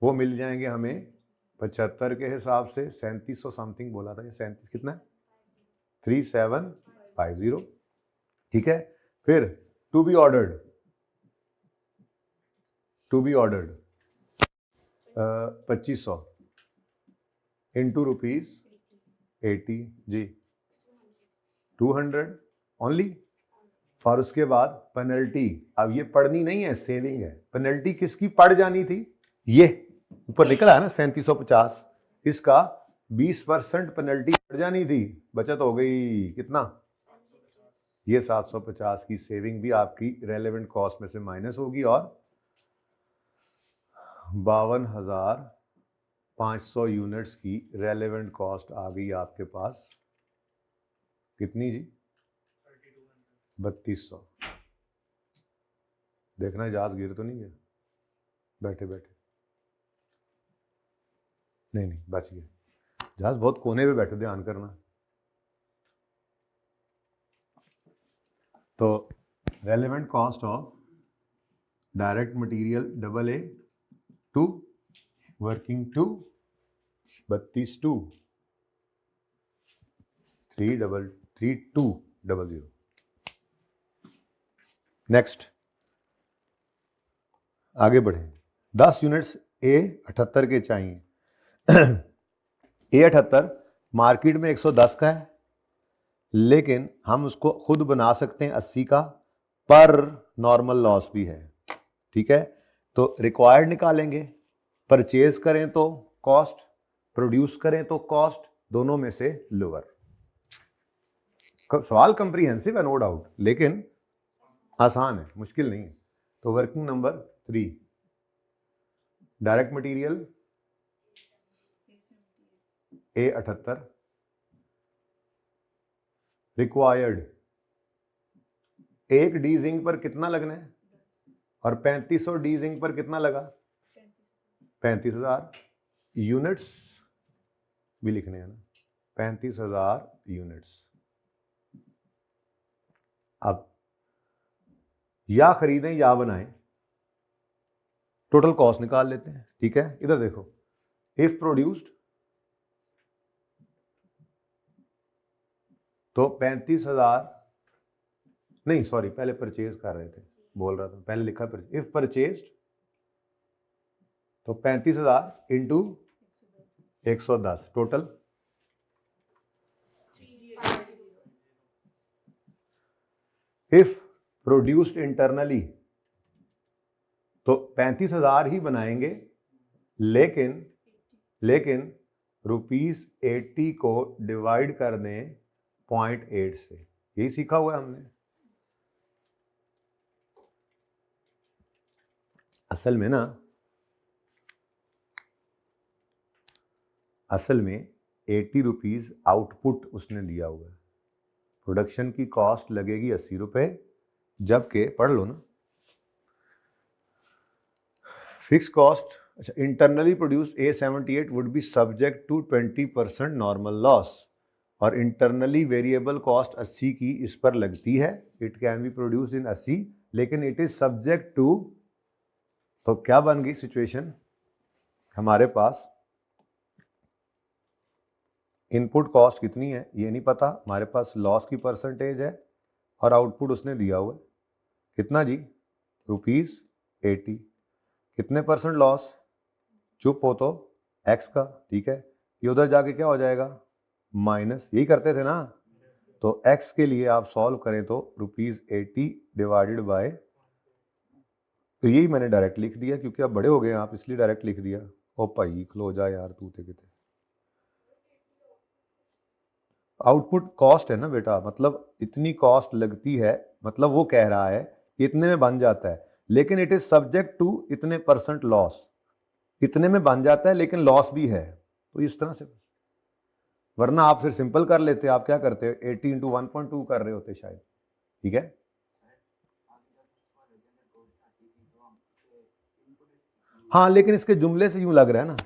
वो मिल जाएंगे हमें 75 के हिसाब से, 3700 समथिंग बोला था, ये 37 कितना है, 3750। ठीक है, फिर to be ordered, to be ordered 2500 into ₹80 जी, 200 ओनली। और उसके बाद पेनल्टी, अब ये पढ़नी नहीं है, सेविंग है। पेनल्टी किसकी पड़ जानी थी, ये ऊपर निकला है ना 3750, इसका 20% पेनल्टी पड़ जानी थी, बचत हो गई कितना, ये 750 की सेविंग भी आपकी रेलेवेंट कॉस्ट में से माइनस होगी, और 52,500 यूनिट्स की रेलेवेंट कॉस्ट आ गई आपके पास, कितनी जी, 3200। देखना जहाज गिर तो नहीं गया बैठे बैठे। नहीं बच गया। जहाज बहुत कोने पे बैठे, ध्यान करना। तो relevant cost of direct material AA 2, working 2, 32 3200। Next आगे बढ़े। 10 यूनिट्स A78 के चाहिए। A78 मार्केट में 110 का है, लेकिन हम उसको खुद बना सकते हैं 80 का, पर नॉर्मल लॉस भी है। ठीक है, तो रिक्वायर्ड निकालेंगे, परचेज करें तो कॉस्ट, प्रोड्यूस करें तो कॉस्ट, दोनों में से लोअर। सवाल कंप्रीहेंसिव है नो डाउट, लेकिन आसान है, मुश्किल नहीं है। तो working number 3, direct material A78, required एक डी जिंक पर कितना लगना है, और 3500 डी जिंक पर कितना लगा, 35,000 यूनिट्स भी लिखने हैं ना, 35,000 यूनिट्स। अब या खरीदें या बनाएं, टोटल कॉस्ट निकाल लेते हैं। ठीक है, इधर देखो, इफ प्रोड्यूस्ड तो 35,000, नहीं सॉरी, पहले परचेज कर रहे थे, बोल रहा था, पहले लिखा इफ परचेज तो 35,000 into 110 total. If produced internally तो 35,000 ही बनाएंगे, लेकिन ₹80 को डिवाइड कर दें 0.8 से। यही सीखा हुआ है हमने। असल में 80 रुपीज आउटपुट उसने दिया हुआ है, प्रोडक्शन की कॉस्ट लगेगी 80 रुपए, जबकि पढ़ लो ना, फिक्स कॉस्ट, अच्छा, internally produced A78 would be subject to 20% normal loss, और इंटरनली वेरिएबल कॉस्ट 80 की इस पर लगती है, it can be produce in 80, लेकिन इट इज सब्जेक्ट टू, तो क्या बन गई सिचुएशन, हमारे पास इनपुट कॉस्ट कितनी है ये नहीं पता, हमारे पास लॉस की परसेंटेज है, और आउटपुट उसने दिया हुआ है कितना जी, ₹80, कितने परसेंट लॉस, चुप हो तो x का। ठीक है, ये उधर जाके क्या हो जाएगा, माइनस, यही करते थे ना। तो x के लिए आप सॉल्व करें तो ₹80 डिवाइडेड बाय, तो यही मैंने डायरेक्ट लिख दिया, क्योंकि आप बड़े हो गए आप, इसलिए डायरेक्ट लिख दिया। ओ भाई खलो जा यार, तू थे कितने, आउटपुट कॉस्ट है ना बेटा, मतलब इतनी कॉस्ट लगती है, मतलब वो कह रहा है इतने में बन जाता है, लेकिन इट इज सब्जेक्ट टू इतने % लॉस, इतने में बन जाता है लेकिन लॉस भी है। तो इस तरह से, वरना आप फिर सिंपल कर लेते, आप क्या करते, 80 इंटू 1.2 कर रहे होते शायद। ठीक है, हाँ, लेकिन इसके जुमले से यूं लग रहा है ना,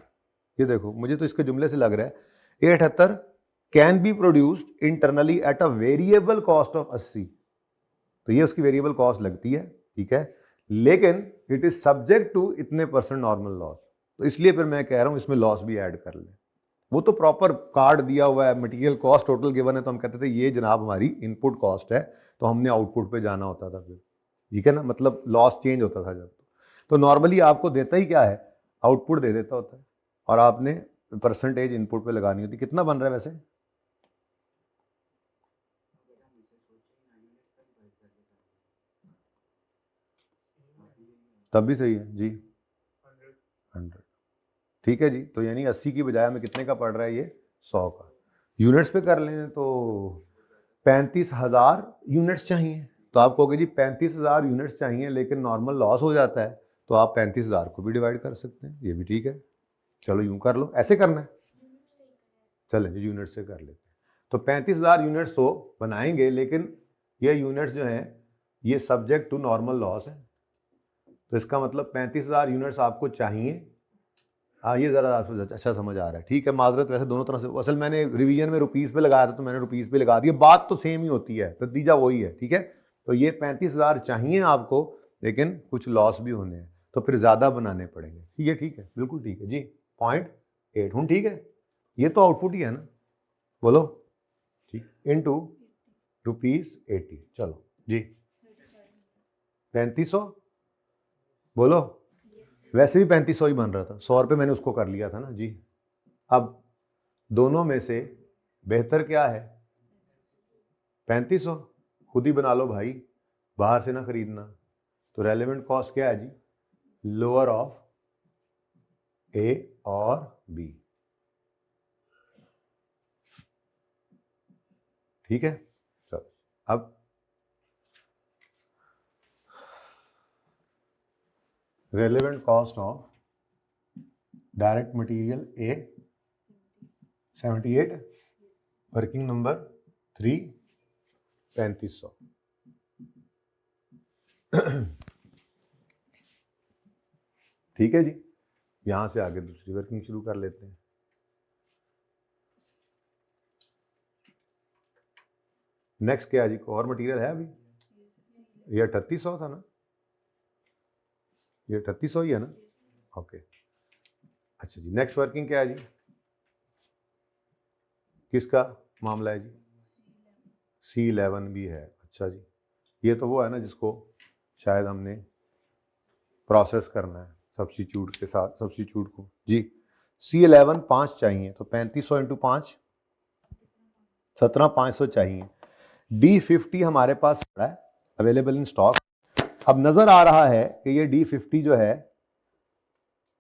ये देखो, मुझे तो इसके जुमले से लग रहा है A78 can be produced internally at a variable cost of 80, तो ये उसकी वेरिएबल कॉस्ट लगती है। ठीक है, लेकिन इट इज सब्जेक्ट टू इतने % नॉर्मल लॉस, तो इसलिए फिर मैं कह रहा हूं इसमें लॉस भी ऐड कर ले। वो तो प्रॉपर कार्ड दिया हुआ है, मटेरियल कॉस्ट टोटल गिवन है, तो हम कहते थे ये जनाब हमारी इनपुट कॉस्ट है, तो हमने आउटपुट पे जाना होता था फिर। ठीक है ना, मतलब लॉस चेंज होता था जब, तो नॉर्मली आपको देता ही क्या है, आउटपुट दे देता होता है, और आपने परसेंटेज इनपुट पे लगानी होती। कितना बन रहा है वैसे, तब भी सही है जी, 100। ठीक है जी, तो यानी 80 की बजाय हमें कितने का पड़ रहा है ये, 100 का। यूनिट्स पे कर लें तो 35,000 यूनिट्स चाहिए, तो आप कहोगे जी 35,000 यूनिट्स चाहिए लेकिन नॉर्मल लॉस हो जाता है, तो आप 35,000 को भी डिवाइड कर सकते हैं, ये भी ठीक है। चलो यूं कर लो, ऐसे करना है, चलें यूनिट से कर लेते हैं। तो 35,000 यूनिट्स तो बनाएंगे, लेकिन ये यूनिट्स जो हैं ये सब्जेक्ट टू नॉर्मल लॉस है, तो इसका मतलब 35,000 यूनिट्स आपको चाहिए हाँ ये ज़रा आपको अच्छा समझ आ रहा है, ठीक है। माजरत वैसे दोनों तरफ से, असल मैंने रिवीजन में रुपीज़ पे लगाया था तो मैंने रुपीज़ पे लगा दिया, बात तो सेम ही होती है, नतीजा वही है, ठीक है। तो ये 35,000 चाहिए आपको, लेकिन कुछ लॉस भी होने हैं, तो फिर ज़्यादा बनाने पड़ेंगे। ठीक है, बिल्कुल ठीक है जी। 0.8 हूँ, ठीक है, ये तो आउटपुट ही है ना, बोलो ठीक, इनटू ₹80। चलो जी 3500, बोलो। वैसे भी 3500 ही बन रहा था, 100 रुपये मैंने उसको कर लिया था ना जी। अब दोनों में से बेहतर क्या है? 3500, खुद ही बना लो भाई, बाहर से ना खरीदना। तो रेलेवेंट कॉस्ट क्या है जी? लोअर ऑफ ए और बी, ठीक है। चलो अब relevant cost of direct material A 78, working number 3 3500। ठीक है जी, यहां से आगे दूसरी वर्किंग शुरू कर लेते हैं। नेक्स्ट क्या है जी? और मटेरियल है अभी? ये 3800 था ना, ये 3800 ही है ना, ओके। अच्छा जी, नेक्स्ट वर्किंग क्या है जी? किसका मामला है जी? C11 भी है। अच्छा जी, ये तो वो है ना जिसको शायद हमने प्रोसेस करना है सब्स्टिट्यूट के साथ, सब्स्टिट्यूट को जी। C11 5 चाहिए, तो 3500 इंटू 5 17,500 चाहिए। D50 हमारे पास पड़ा है, अवेलेबल इन स्टॉक। अब नजर आ रहा है कि ये D50 जो है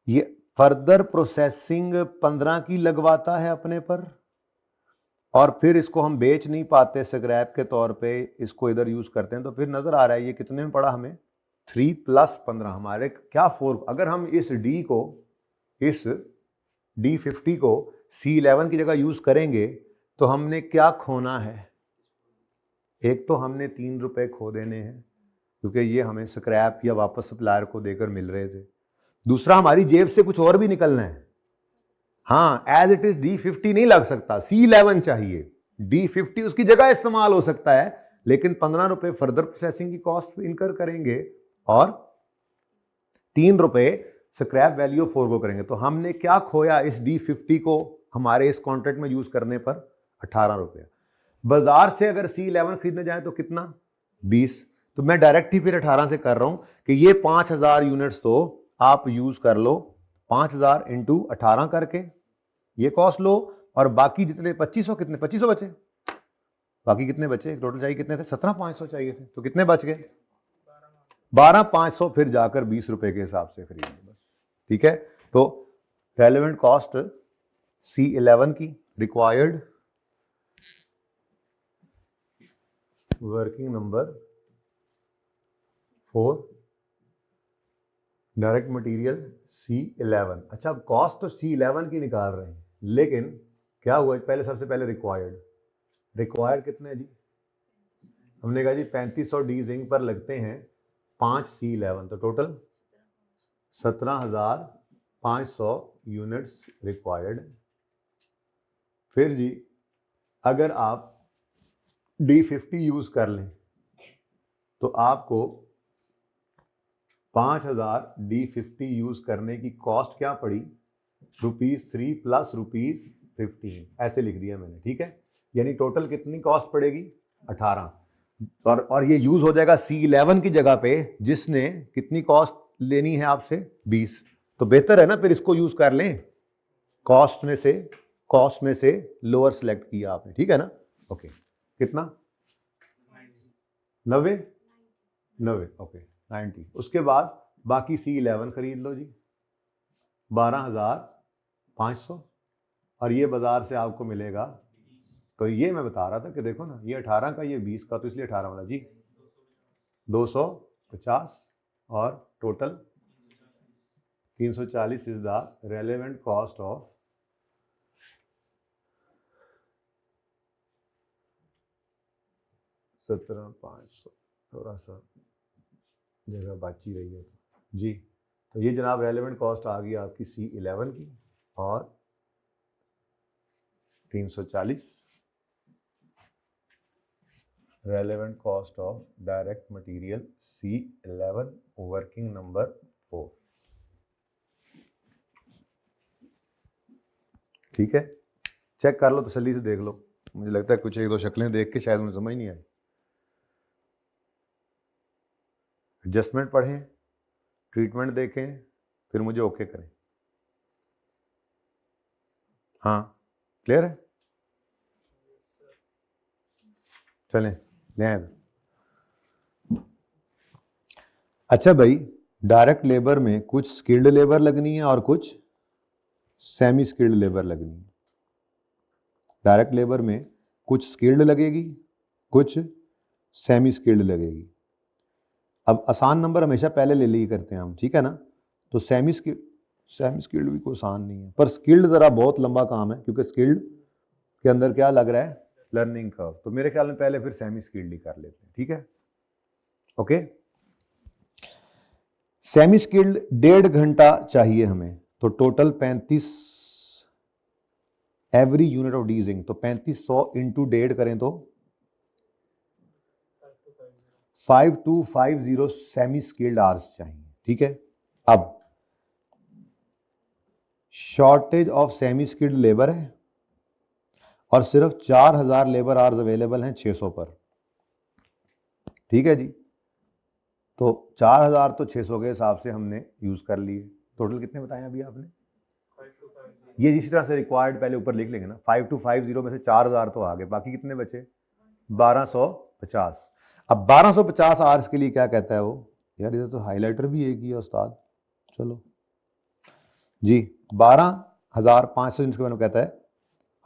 ये फर्दर प्रोसेसिंग 15 की लगवाता है अपने पर, और फिर इसको हम बेच नहीं पाते स्क्रैप के तौर पे, इसको इधर यूज करते हैं। तो फिर नजर आ रहा है ये कितने में पड़ा हमें? 3 + 15 हमारे क्या 4। अगर हम इस D50 को C11 की जगह यूज करेंगे तो हमने क्या खोना है? एक तो हमने 3 रुपए खो देने हैं क्योंकि ये हमें स्क्रैप या वापस सप्लायर को देकर मिल रहे थे। दूसरा, हमारी जेब से कुछ और भी निकलना है। हाँ, एज इट इज D50 नहीं लग सकता, C11 चाहिए। D50 उसकी जगह इस्तेमाल हो सकता है, लेकिन 15 रुपए फर्दर प्रोसेसिंग की कॉस्ट इनकर करेंगे और 3 रुपए स्क्रैप वैल्यू 4 को करेंगे। तो हमने क्या खोया इस D50 को हमारे इस कॉन्ट्रैक्ट में यूज करने पर? 18 रुपए। बाजार से अगर C11 खरीदने जाए तो कितना? 20। तो मैं डायरेक्ट ही फिर 18 से कर रहा हूं कि ये 5000 यूनिट्स तो आप यूज कर लो, 5000 इंटू 18 करके ये कॉस्ट लो, और बाकी जितने 2500, कितने 2500 बचे, बाकी कितने बचे? टोटल चाहिए कितने थे? 17,500 चाहिए थे, तो कितने बच गए? 12,500 फिर जाकर 20 रुपए के हिसाब से खरीदेंगे बस, ठीक है। तो रेलेवेंट कॉस्ट C11 की required working number 4 direct material C11। अच्छा, अब कॉस्ट तो C11 की निकाल रहे हैं, लेकिन क्या हुआ? पहले सबसे पहले रिक्वायर्ड कितने है जी? हमने कहा जी 3500 डी जिंक पर लगते हैं 5 C11, तो टोटल 17,500 यूनिट्स रिक्वायर्ड। फिर जी अगर आप D50 यूज कर लें तो आपको 5,000 D50 यूज करने की कॉस्ट क्या पड़ी? ₹3 प्लस ₹15, ऐसे लिख दिया मैंने, ठीक है। यानी टोटल कितनी कॉस्ट पड़ेगी? 18। और ये यूज हो जाएगा C11 की जगह पे, जिसने कितनी कॉस्ट लेनी है आपसे? 20। तो बेहतर है ना फिर इसको यूज कर लें, कॉस्ट में से लोअर सेलेक्ट किया आपने, ठीक है ना। ओके, कितना? 90, ओके 90। उसके बाद बाकी C11 खरीद लो जी 12,500, और ये बाजार से आपको मिलेगा। तो ये मैं बता रहा था कि देखो ना, ये 18 का, ये 20 का, तो इसलिए 18 वाला जी 250, और total 340 is the relevant cost of ₹17,500। थोड़ा सा जगह बाची रही है तो जी, तो ये जनाब रेलेवेंट कॉस्ट आ गई आपकी C11 की और 340 relevant cost of direct material C11 working number 4। ठीक है, चेक कर लो, तसल्ली से देख लो। मुझे लगता है कुछ एक दो शक्लें देख के शायद मुझे समझ नहीं आई। एडजस्टमेंट पढ़ें, ट्रीटमेंट देखें, फिर मुझे ओके करें। हाँ क्लियर है, चलें ले आए। अच्छा भाई, डायरेक्ट लेबर में कुछ स्किल्ड लेबर लगनी है और कुछ सेमी स्किल्ड लेबर लगनी है। डायरेक्ट लेबर में कुछ स्किल्ड लगेगी, कुछ सेमी स्किल्ड लगेगी। अब आसान नंबर हमेशा पहले ले ली करते हैं हम, ठीक है ना। तो सेमी स्किल्ड भी कोई आसान नहीं है, पर स्किल्ड ज़रा बहुत लंबा काम है, क्योंकि स्किल्ड के अंदर क्या लग रहा है, लर्निंग कर्व। तो मेरे ख्याल में पहले फिर सेमी स्किल्ड ही कर लेते हैं, ठीक है। ओके, सेमी स्किल्ड 1.5 घंटा चाहिए हमें, तो टोटल 35 एवरी यूनिट ऑफ डीजिंग, तो 3500 इंटू 1.5 करें तो 5250 सेमी स्किल्ड आवर्स चाहिए, ठीक है। अब shortage of semi skilled labour है और सिर्फ 4000 लेबर आवर्स अवेलेबल हैं 600 पर, ठीक है जी। तो 4000 तो 600 के हिसाब से हमने यूज कर लिए। टोटल कितने बताए अभी आपने? ये इसी तरह से रिक्वायर्ड पहले ऊपर लिख लेंगे ना, 5250 में से 4000 तो आ गए, बाकी कितने बचे? 1250। अब 1250 आवर्स के लिए क्या कहता है वो? यार इधर तो हाइलाइटर भी एक ही है उस्ताद। चलो जी, 12,500 यूनिट्स के बारे में कहता है,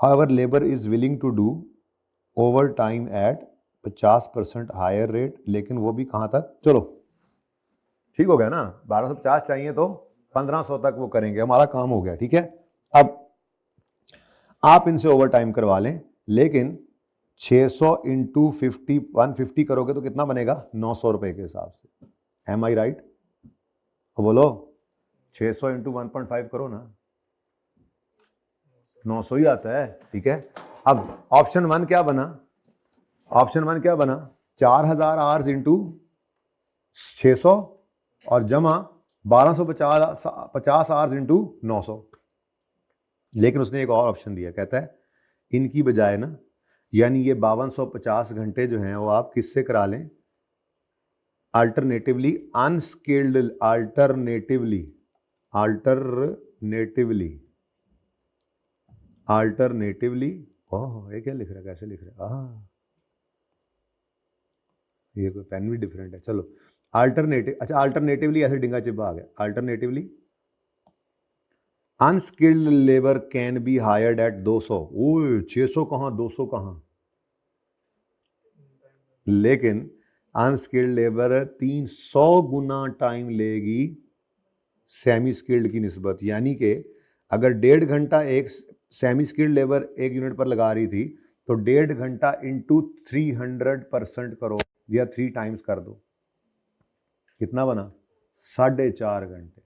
however labour is willing to do overtime at 50% higher rate, लेकिन वो भी कहाँ तक? चलो ठीक हो गया ना, 1250 चाहिए तो 1500 तक वो करेंगे, हमारा काम हो गया, ठीक है। अब आप इनसे ओवर टाइम करवा लें, लेकिन 600 इंटू 150 करोगे तो कितना बनेगा? 900 रुपए के हिसाब से। एम आई राइट? बोलो 600 इंटू 1.5 करो ना, 900 ही आता है, ठीक है। अब ऑप्शन 1 क्या बना? ऑप्शन 1 क्या बना? 4000 आवर्स इंटू 600 और जमा 1250 आवर्स इंटू 900। लेकिन उसने एक और ऑप्शन दिया, कहता है इनकी बजाय ना, यानी ये 5250 घंटे जो हैं वो आप किससे करा लें? अल्टरनेटिवली अनस्किल्ड, अल्टरनेटिवली ओह ये क्या लिख रहा है, कैसे लिख रहा है? ये कोई पेन भी डिफरेंट है। चलो अल्टरनेटिव, अच्छा अल्टरनेटिवली ऐसे डिंगा चिब्बा आ गया। Alternatively unskilled labour can be hired at 200। ओए 600 कहाँ, 200 कहाँ? लेकिन अनस्किल्ड लेबर 300 गुना टाइम लेगी सेमी स्किल्ड की निस्बत। यानी कि अगर 1.5 घंटा एक सेमी स्किल्ड लेबर एक यूनिट पर लगा रही थी, तो 1.5 घंटा इंटू 300% करो या 3 टाइम्स कर दो, कितना बना? 4.5 घंटे।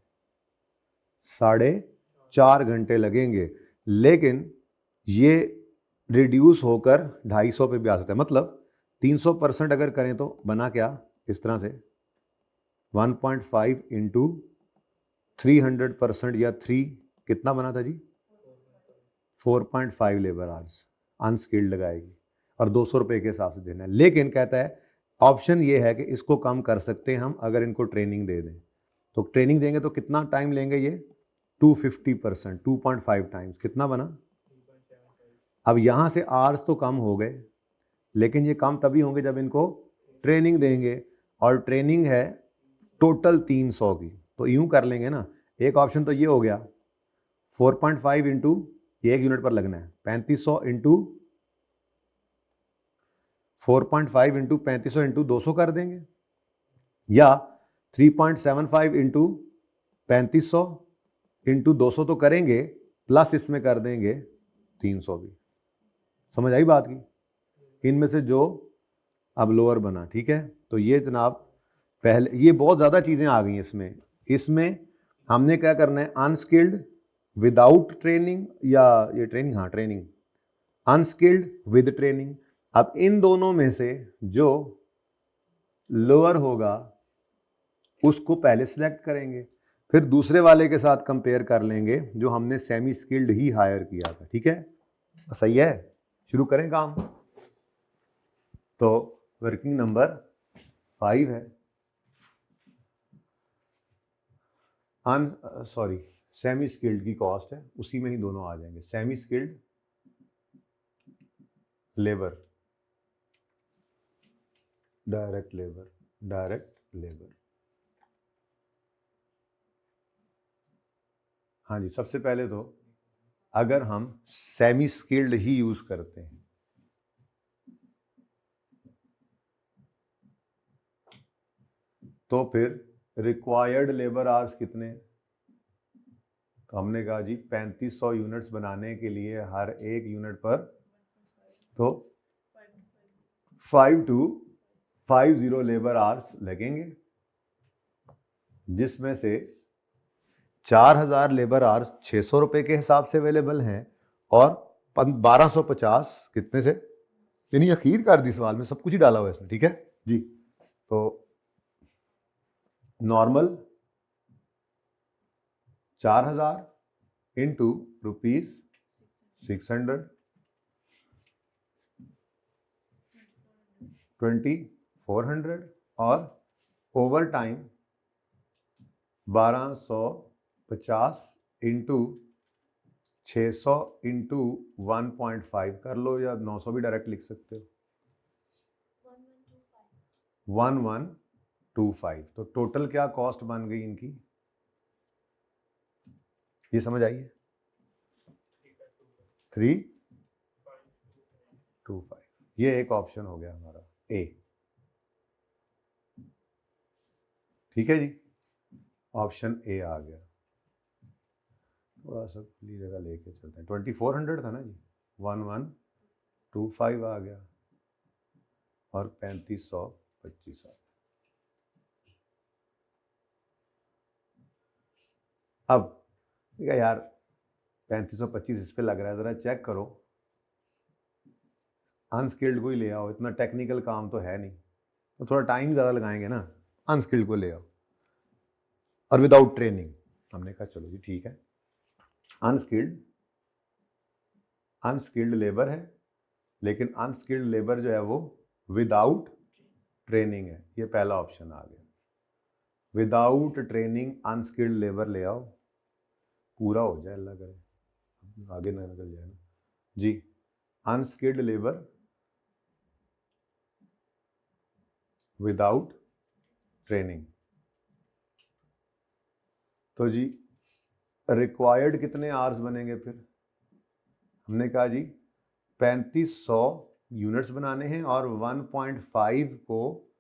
4.5 घंटे लगेंगे, लेकिन ये रिड्यूस होकर 250 पे भी आ सकता है। मतलब 300% अगर करें तो बना क्या इस तरह से, 1.5 इंटू 300% या 3 कितना बना था जी? 4.5 लेबर आवर्स अनस्किल्ड लगाएगी और 200 रुपये के हिसाब से देना है। लेकिन कहता है ऑप्शन ये है कि इसको कम कर सकते हैं हम अगर इनको ट्रेनिंग दे दें। तो ट्रेनिंग देंगे तो कितना टाइम लेंगे ये? 250%, 2.5 टाइम्स, कितना बना? अब यहाँ से आवर्स तो कम हो गए, लेकिन ये कम तभी होंगे जब इनको ट्रेनिंग देंगे, और ट्रेनिंग है टोटल 300 की। तो यूं कर लेंगे ना, एक ऑप्शन तो ये हो गया 4.5 इंटू एक यूनिट पर लगना है 3500 इंटू 4.5 इंटू 3500 इंटू 200 कर देंगे, या 3.75 इंटू 3500 इंटू 200 तो करेंगे, प्लस इसमें कर देंगे 300 भी। समझ आई बात की? इनमें से जो अब लोअर बना, ठीक है। तो ये जनाब पहले, ये बहुत ज़्यादा चीज़ें आ गई इसमें हमने क्या करना है, अनस्किल्ड विदाउट ट्रेनिंग या ये ट्रेनिंग, हाँ ट्रेनिंग, अनस्किल्ड विद ट्रेनिंग। अब इन दोनों में से जो लोअर होगा उसको पहले सिलेक्ट करेंगे, फिर दूसरे वाले के साथ कंपेयर कर लेंगे जो हमने सेमी स्किल्ड ही हायर किया था। ठीक है, सही है, शुरू करें काम। तो वर्किंग नंबर 5 है, सॉरी सेमी स्किल्ड की कॉस्ट है, उसी में ही दोनों आ जाएंगे, semi skilled labour, direct labour, direct labour. हाँ जी, सबसे पहले तो अगर हम सेमी स्किल्ड ही यूज करते हैं तो फिर रिक्वायर्ड लेबर आवर्स कितने, तो हमने कहा जी 3500 यूनिट्स बनाने के लिए हर एक यूनिट पर तो 5250 लेबर आवर्स लगेंगे, जिसमें से 4000 लेबर आवर्स 600 रुपए के हिसाब से अवेलेबल हैं और 1250 कितने से, यानी अखीर कर दी सवाल में सब कुछ ही डाला हुआ है इसमें। ठीक है जी, तो नॉर्मल 4000 इंटू ₹600 2400 और ओवर टाइम 1250 इंटू 600 इंटू 1.5 कर लो, या 900 भी डायरेक्ट लिख सकते हो, 1125। तो टोटल क्या कॉस्ट बन गई इनकी, ये समझ आई है, 325। ये एक ऑप्शन हो गया हमारा ए। ठीक है जी, ऑप्शन ए आ गया। थोड़ा सा खुली जगह लेके चलते हैं, 2400 था ना जी, 1125 आ गया और 3525 आ गया। अब ठीक है यार, 3525 इस पे लग रहा है, जरा चेक करो, अनस्किल्ड को ही ले आओ, इतना टेक्निकल काम तो है नहीं, तो थोड़ा टाइम ज़्यादा लगाएंगे ना, अनस्किल्ड को ले आओ और विदाउट ट्रेनिंग। हमने कहा चलो जी ठीक है, अनस्किल्ड लेबर है, लेकिन अनस्किल्ड लेबर जो है वो विदाउट ट्रेनिंग है, ये पहला ऑप्शन आ गया, विदाउट ट्रेनिंग अनस्किल्ड लेबर ले आओ, पूरा हो जाए अल्लाह करे, आगे ना निकल जाए ना जी। अनस्किल्ड लेबर विदाउट ट्रेनिंग, तो जी रिक्वायर्ड कितने आवर्स बनेंगे फिर, हमने कहा जी 3500 यूनिट्स बनाने हैं और 1.5 को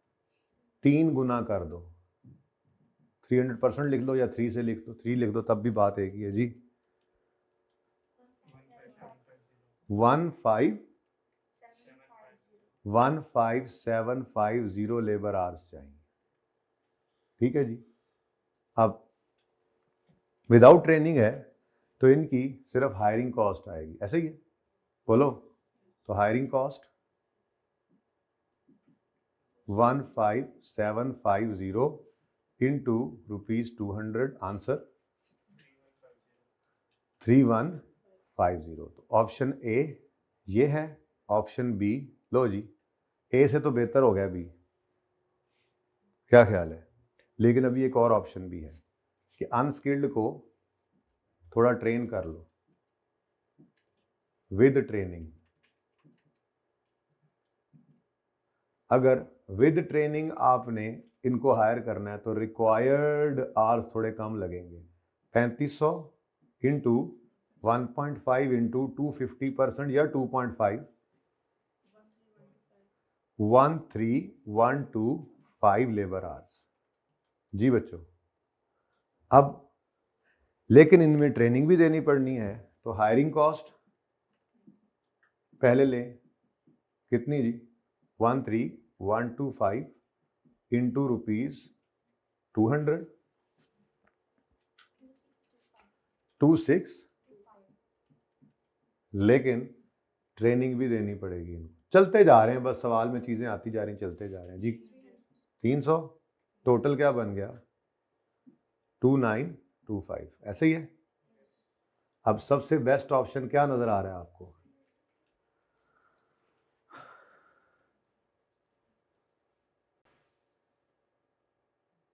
3 गुना कर दो, 300% लिख लो या 3 से लिख दो, 3 लिख दो तब भी बात एक ही है जी, 15750 लेबर आवर्स चाहिए। ठीक है जी, अब विदाउट ट्रेनिंग है तो इनकी सिर्फ हायरिंग कॉस्ट आएगी, ऐसे ही है, बोलो, तो हायरिंग कॉस्ट 15750 इंटू ₹200, आंसर 3150। तो ऑप्शन ए ये है, ऑप्शन बी, लो जी ए से तो बेहतर हो गया बी, क्या ख्याल है, लेकिन अभी एक और ऑप्शन भी है कि अनस्किल्ड को थोड़ा ट्रेन कर लो विद ट्रेनिंग। अगर विद ट्रेनिंग आपने इनको हायर करना है तो रिक्वायर्ड आवर्स थोड़े कम लगेंगे, 3500 इंटू 1.5 इंटू 250% या 2.5, 13125 लेबर आवर्स जी बच्चों। अब लेकिन इनमें ट्रेनिंग भी देनी पड़नी है, तो हायरिंग कॉस्ट पहले लें, कितनी जी, 13125 इंटू ₹200, 26, लेकिन ट्रेनिंग भी देनी पड़ेगी इनको। चलते जा रहे हैं, बस सवाल में चीज़ें आती जा रही हैं, चलते जा रहे हैं जी। 300 टोटल क्या बन गया? 2925, ऐसे ही है। अब सबसे बेस्ट ऑप्शन क्या नजर आ रहा है आपको?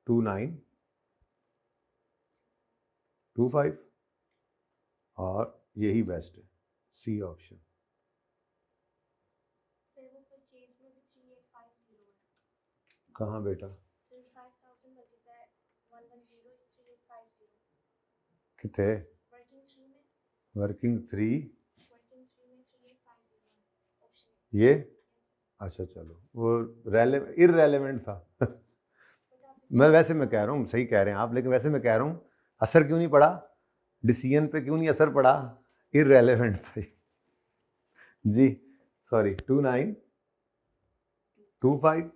टू 2925 और यही बेस्ट है, सी ऑप्शन। कहाँ बेटा? कितने? वर्किंग 3, ये अच्छा चलो, वो इररेलेवेंट था। मैं कह रहा हूँ, सही कह रहे हैं आप, लेकिन वैसे मैं कह रहा हूँ असर क्यों नहीं पड़ा, डिसीजन पे क्यों नहीं असर पड़ा? इररेलेवेंट था जी। सॉरी, 2925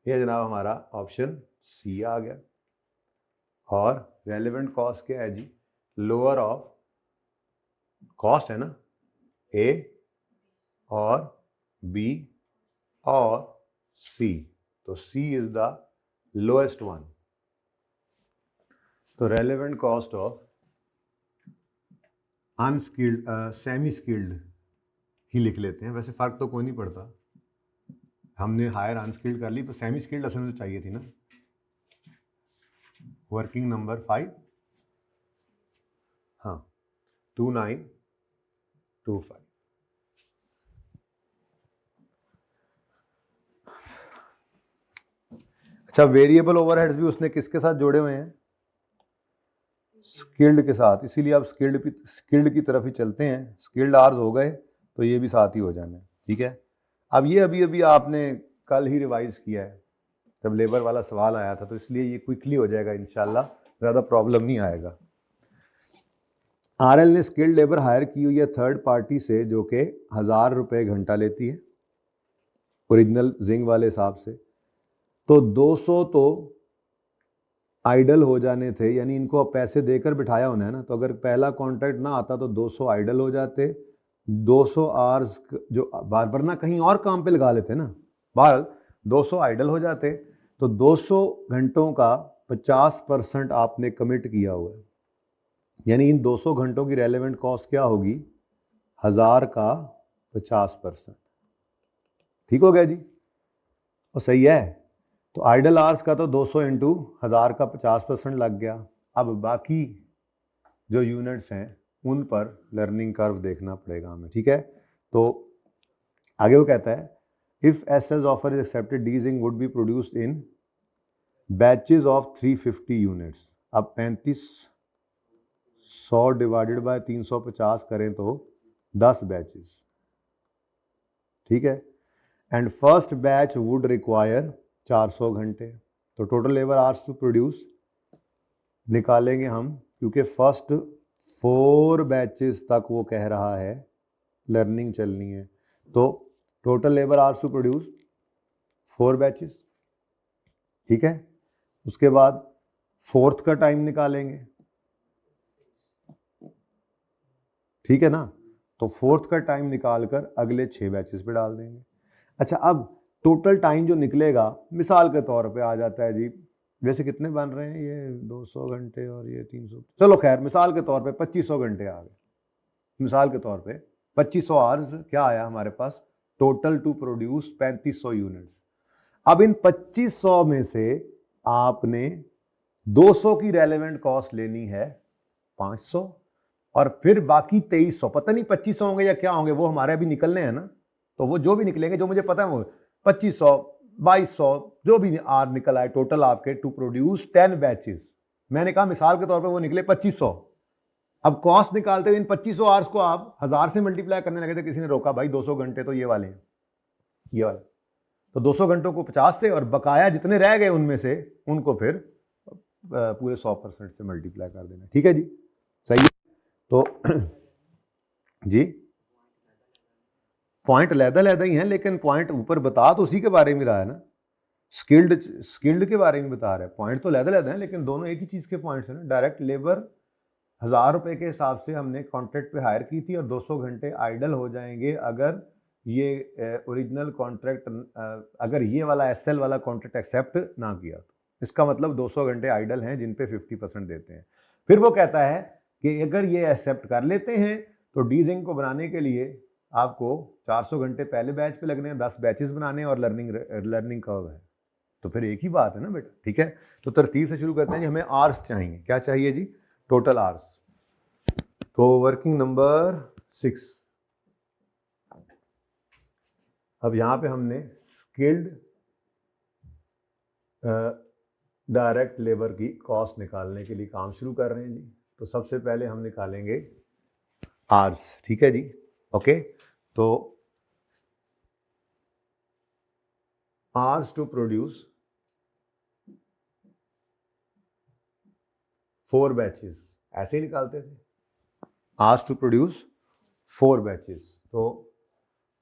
ये जनाब हमारा ऑप्शन सी आ गया। और रेलेवेंट कॉस्ट क्या है जी? लोअर ऑफ कॉस्ट है ना, ए और बी और सी, तो C is the lowest one. तो relevant cost of unskilled semi skilled ही लिख लेते हैं, वैसे फर्क तो कोई नहीं पड़ता। हमने हायर अनस्किल्ड कर ली, तो सेमी स्किल्ड असल में तो चाहिए थी ना। वर्किंग नंबर 5, हाँ 2925। अच्छा, वेरिएबल ओवरहेड्स भी उसने किसके साथ जोड़े हुए हैं? स्किल्ड के साथ, इसीलिए आप स्किल्ड की तरफ ही चलते हैं। स्किल्ड आवर्स हो गए तो ये भी साथ ही हो जाना है, ठीक है। अब ये अभी आपने कल ही रिवाइज किया है, जब लेबर वाला सवाल आया था, तो इसलिए ये क्विकली हो जाएगा इंशाल्लाह, ज़्यादा प्रॉब्लम नहीं आएगा। आरएल ने स्किल्ड लेबर हायर की हुई है थर्ड पार्टी से, जो कि 1000 रुपये घंटा लेती है ओरिजिनल जिंग वाले हिसाब से। तो 200 तो आइडल हो जाने थे, यानी इनको अब पैसे देकर बिठाया होना है ना। तो अगर पहला कॉन्ट्रैक्ट ना आता तो 200 आइडल हो जाते, 200 आवर्स जो बार ना कहीं और काम पे लगा लेते ना, बार 200 आइडल हो जाते। तो 200 घंटों का 50% आपने कमिट किया हुआ है, यानी इन 200 घंटों की रेलेवेंट कॉस्ट क्या होगी? 1000 का 50%। ठीक हो गया जी, और सही है। तो आइडल आवर्स का तो 200 इंटू 1000 का 50% लग गया। अब बाकी जो यूनिट्स हैं उन पर लर्निंग कर्व देखना पड़ेगा हमें, ठीक है। तो आगे वो कहता है, if SS offer is accepted, D zinc would be produced in batches of 350 units. अब 3500 डिवाइडेड बाय 350 करें तो 10 बैचेस, ठीक है। And first batch would require 400 घंटे। तो total labour hours to produce निकालेंगे हम, क्योंकि फर्स्ट 4 बैचेस तक वो कह रहा है लर्निंग चलनी है। तो total labour hours to produce 4 batches, ठीक है। उसके बाद फोर्थ का टाइम निकालेंगे, ठीक है ना। तो फोर्थ का टाइम निकालकर अगले 6 बैचेस पे डाल देंगे। अच्छा, अब टोटल टाइम जो निकलेगा मिसाल के तौर पे आ जाता है जी, वैसे कितने बन रहे हैं ये 200 घंटे और ये 300, चलो खैर मिसाल के तौर पे 2500 घंटे आ गए। मिसाल के तौर पे 2500 आवर्स क्या आया हमारे पास? Total to produce 3500 units. अब इन 2500 में से आपने 200 की रेलेवेंट कॉस्ट लेनी है 500, और फिर बाकी 2300, पता नहीं 2500 होंगे या क्या होंगे, वो हमारे अभी निकलने हैं ना। तो वो जो भी निकलेंगे, जो मुझे पता है वो 2500 2200 जो भी आर निकल आए टोटल आपके टू प्रोड्यूस 10 बैचेस। मैंने कहा मिसाल के तौर पे वो निकले 2500। अब कॉस्ट निकालते हुए इन 2500 आवर्स को आप 1000 से मल्टीप्लाई करने लगे थे, किसी ने रोका, भाई 200 घंटे तो ये वाले हैं, ये वाले। तो 200 घंटों को 50 से, और बकाया जितने रह गए उनमें से उनको फिर पूरे 100% से मल्टीप्लाई कर देना, ठीक है जी, सही है। तो जी पॉइंट अलग ही हैं, लेकिन पॉइंट ऊपर बता तो उसी के बारे में रहा है ना, स्किल्ड के बारे में बता रहा है। पॉइंट तो अलग हैं, लेकिन दोनों एक ही चीज के पॉइंट्स हैं ना। डायरेक्ट लेबर ₹1000 के हिसाब से हमने कॉन्ट्रैक्ट पे हायर की थी और 200 घंटे आइडल हो जाएंगे अगर ये ओरिजिनल कॉन्ट्रैक्ट, अगर ये वाला एसएल वाला कॉन्ट्रैक्ट एक्सेप्ट ना किया तो इसका मतलब 200 घंटे आइडल हैं जिन पे 50% देते हैं। फिर वो कहता है कि अगर ये एक्सेप्ट कर लेते हैं तो डीजिंग को बनाने के लिए आपको 400 घंटे पहले बैच पे लगने हैं, 10 बैचेस बनाने हैं और लर्निंग कर्व है। तो फिर एक ही बात है ना बेटा, ठीक है। तो तरतीब से शुरू करते हैं जी। हमें आर्स चाहिए, क्या चाहिए जी? Total hours. तो वर्किंग नंबर 6, अब यहां पे हमने स्किल्ड डायरेक्ट लेबर की कॉस्ट निकालने के लिए काम शुरू कर रहे हैं जी। तो सबसे पहले हम निकालेंगे आर्स, ठीक है जी, ओके। तो आर्स टू प्रोड्यूस 4 बैचेस, ऐसे ही निकालते थे, आर्स टू प्रोड्यूस 4 बैचेस। तो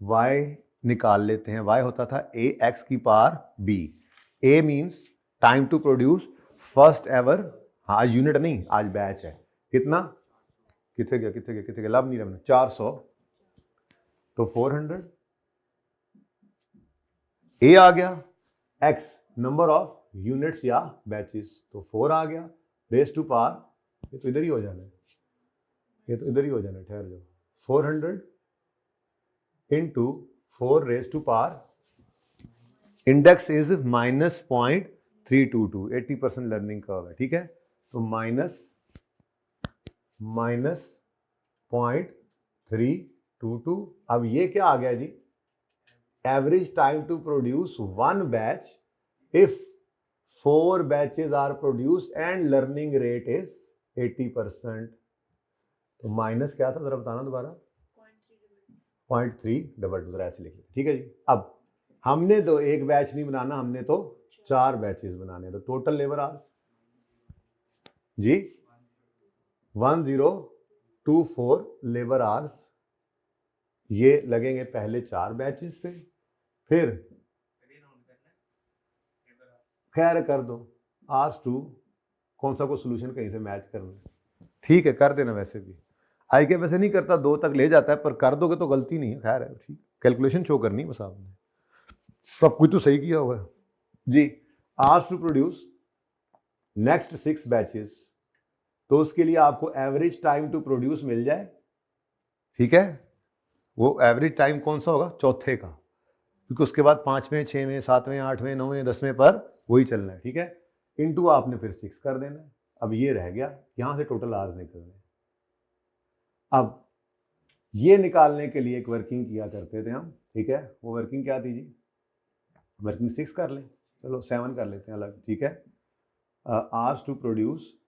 y निकाल लेते हैं, y होता था a x की power b। a means time to produce first ever, as unit नहीं आज बैच है, कितना, कितने गया लाभ नहीं रहा, 400, तो 400। a आ गया, x नंबर ऑफ यूनिट्स या बैचेस, तो 4 आ गया, रेस टू पावर, ये तो इधर ही हो जाना है, ये तो इधर ही हो जाना है, ठहर जाओ, 400 into 4 raise to power, index is -0.322, 80% learning curve है, ठीक है। तो माइनस 0.322। अब ये क्या आ गया जी? Average time to produce 1 batch if 4 batches are produce and learning rate is 80%। तो माइनस क्या था जरा बताना दोबारा? 0.322, ऐसे लिख लिया, ठीक है जी। अब हमने तो एक बैच नहीं बनाना, हमने तो 4 बैचेस बनाने, तो टोटल लेबर आवर्स जी 1024 लेबर आवर्स, ये लगेंगे पहले 4 बैचेस पे, फिर खैर कर दो आर्स टू, कौन सा को सोल्यूशन कहीं से मैच करना, ठीक है कर देना, वैसे भी आई के वैसे नहीं करता, 2 तक ले जाता है, पर कर दोगे तो गलती नहीं है, खैर है ठीक, कैलकुलेशन शो करनी बस आपने, सब कुछ तो सही किया हुआ है जी। Hours to produce next 6 batches, तो उसके लिए आपको एवरेज टाइम टू प्रोड्यूस मिल जाए, ठीक है। वो एवरेज टाइम कौन सा होगा? चौथे का, क्योंकि उसके बाद 5वें 6वें 7वें 8वें 9वें 10वें पर वही चलना है, ठीक है। इनटू आपने फिर 6 कर देना है। अब ये रह गया, यहां से टोटल आवर्स निकलने। अब ये निकालने के लिए एक वर्किंग किया करते थे हम, ठीक है। वो वर्किंग क्या थी जी? वर्किंग 6 कर लें, चलो 7 कर लेते हैं अलग, ठीक है। आवर्स टू प्रोड्यूस,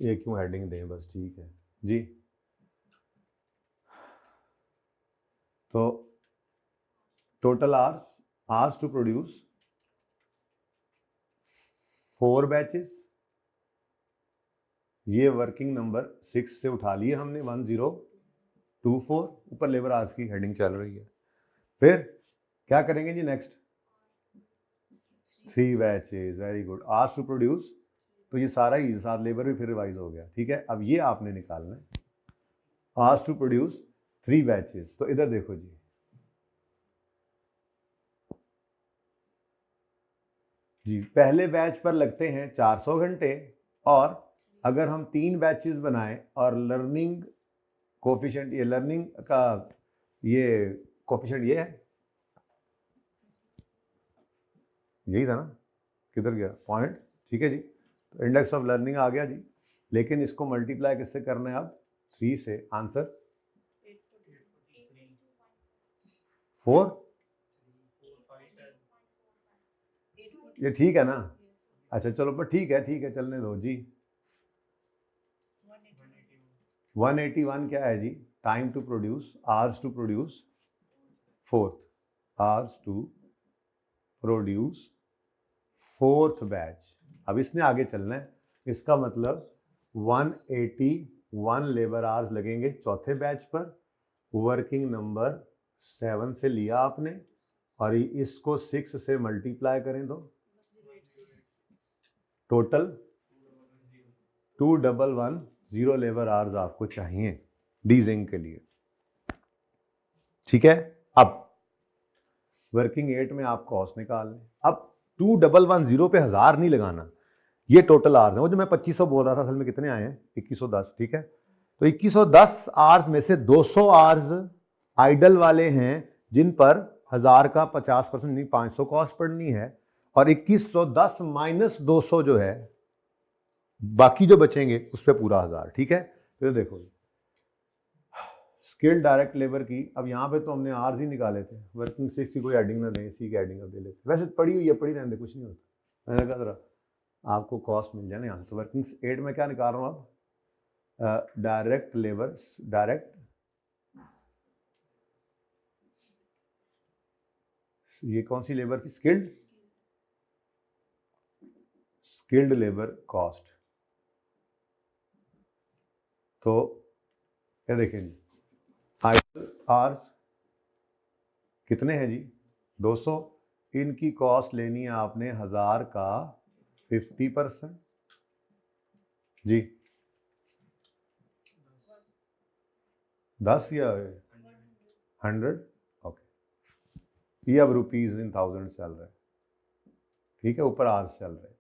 ये क्यों हेडिंग दें, बस ठीक है जी। तो total hours to produce 4 batches, ये वर्किंग नंबर 6 से उठा लिए हमने, 1024, ऊपर लेबर आवर्स की हेडिंग चल रही है। फिर क्या करेंगे जी नेक्स्ट? 3 batches, very good. Hours to produce, तो ये सारा ही साथ लेबर भी फिर रिवाइज हो गया, ठीक है। अब ये आपने निकालना है, आवर्स टू प्रोड्यूस 3 बैचेस। तो इधर देखो जी, पहले बैच पर लगते हैं 400 घंटे, और अगर हम 3 बैचेस बनाएं और लर्निंग कोफिशिएंट, ये लर्निंग का ये कोफिशिएंट ये है, यही था ना, किधर गया पॉइंट, ठीक है जी। तो इंडेक्स ऑफ लर्निंग आ गया जी, लेकिन इसको मल्टीप्लाई किससे करना है अब? 3 से। आंसर 4, ये ठीक है ना? अच्छा चलो, पर ठीक है चलने दो जी। 181 क्या है जी? Time to produce, hours to produce, fourth, hours to produce 4th batch. अब इसने आगे चलना है, इसका मतलब 181 लेबर आवर्स लगेंगे चौथे बैच पर, वर्किंग नंबर 7 से लिया आपने, और इसको 6 से मल्टीप्लाई करें तो टोटल 2110 लेबर आवर्स आपको चाहिए डी जिंक के लिए, ठीक है। अब वर्किंग 8 में आप कॉस्ट निकाल लें। अब 2110 पे 1000 नहीं लगाना, ये टोटल आवर्स है। वो जो मैं 2500 बोल रहा था असल में कितने आए हैं, 2110, ठीक है। तो 2110 आवर्स में से 200 आवर्स आइडल वाले हैं जिन पर 1000 का 50% नहीं 500 कॉस्ट पड़नी है, और 2110 माइनस 200 जो है बाकी जो बचेंगे उस पर पूरा 1000, ठीक है। तो देखो स्किल्ड डायरेक्ट लेबर की, अब यहाँ पे तो हमने आर्स ही निकाले थे, वर्किंग 6 की कोई एडिंग ना दें, सी की एडिंग अब दे लेते, वैसे पड़ी हुई है, पड़ी रहने दे, कुछ नहीं होता। मैंने कहा जरा आपको कॉस्ट मिल जाए ना यहाँ से। तो वर्किंग 8 में क्या निकाल रहा हूँ अब, डायरेक्ट लेबर, डायरेक्ट ये कौन सी लेबर थी, स्किल्ड लेबर कॉस्ट। तो क्या देखें जी, आइडल आवर्स कितने हैं जी, 200, इनकी कॉस्ट लेनी है आपने 1000 का 50% जी, 10 या 100, ओके। ये अब रुपीज इन 1000 चल रहा है, ठीक है, ऊपर आवर्स चल रहे थे।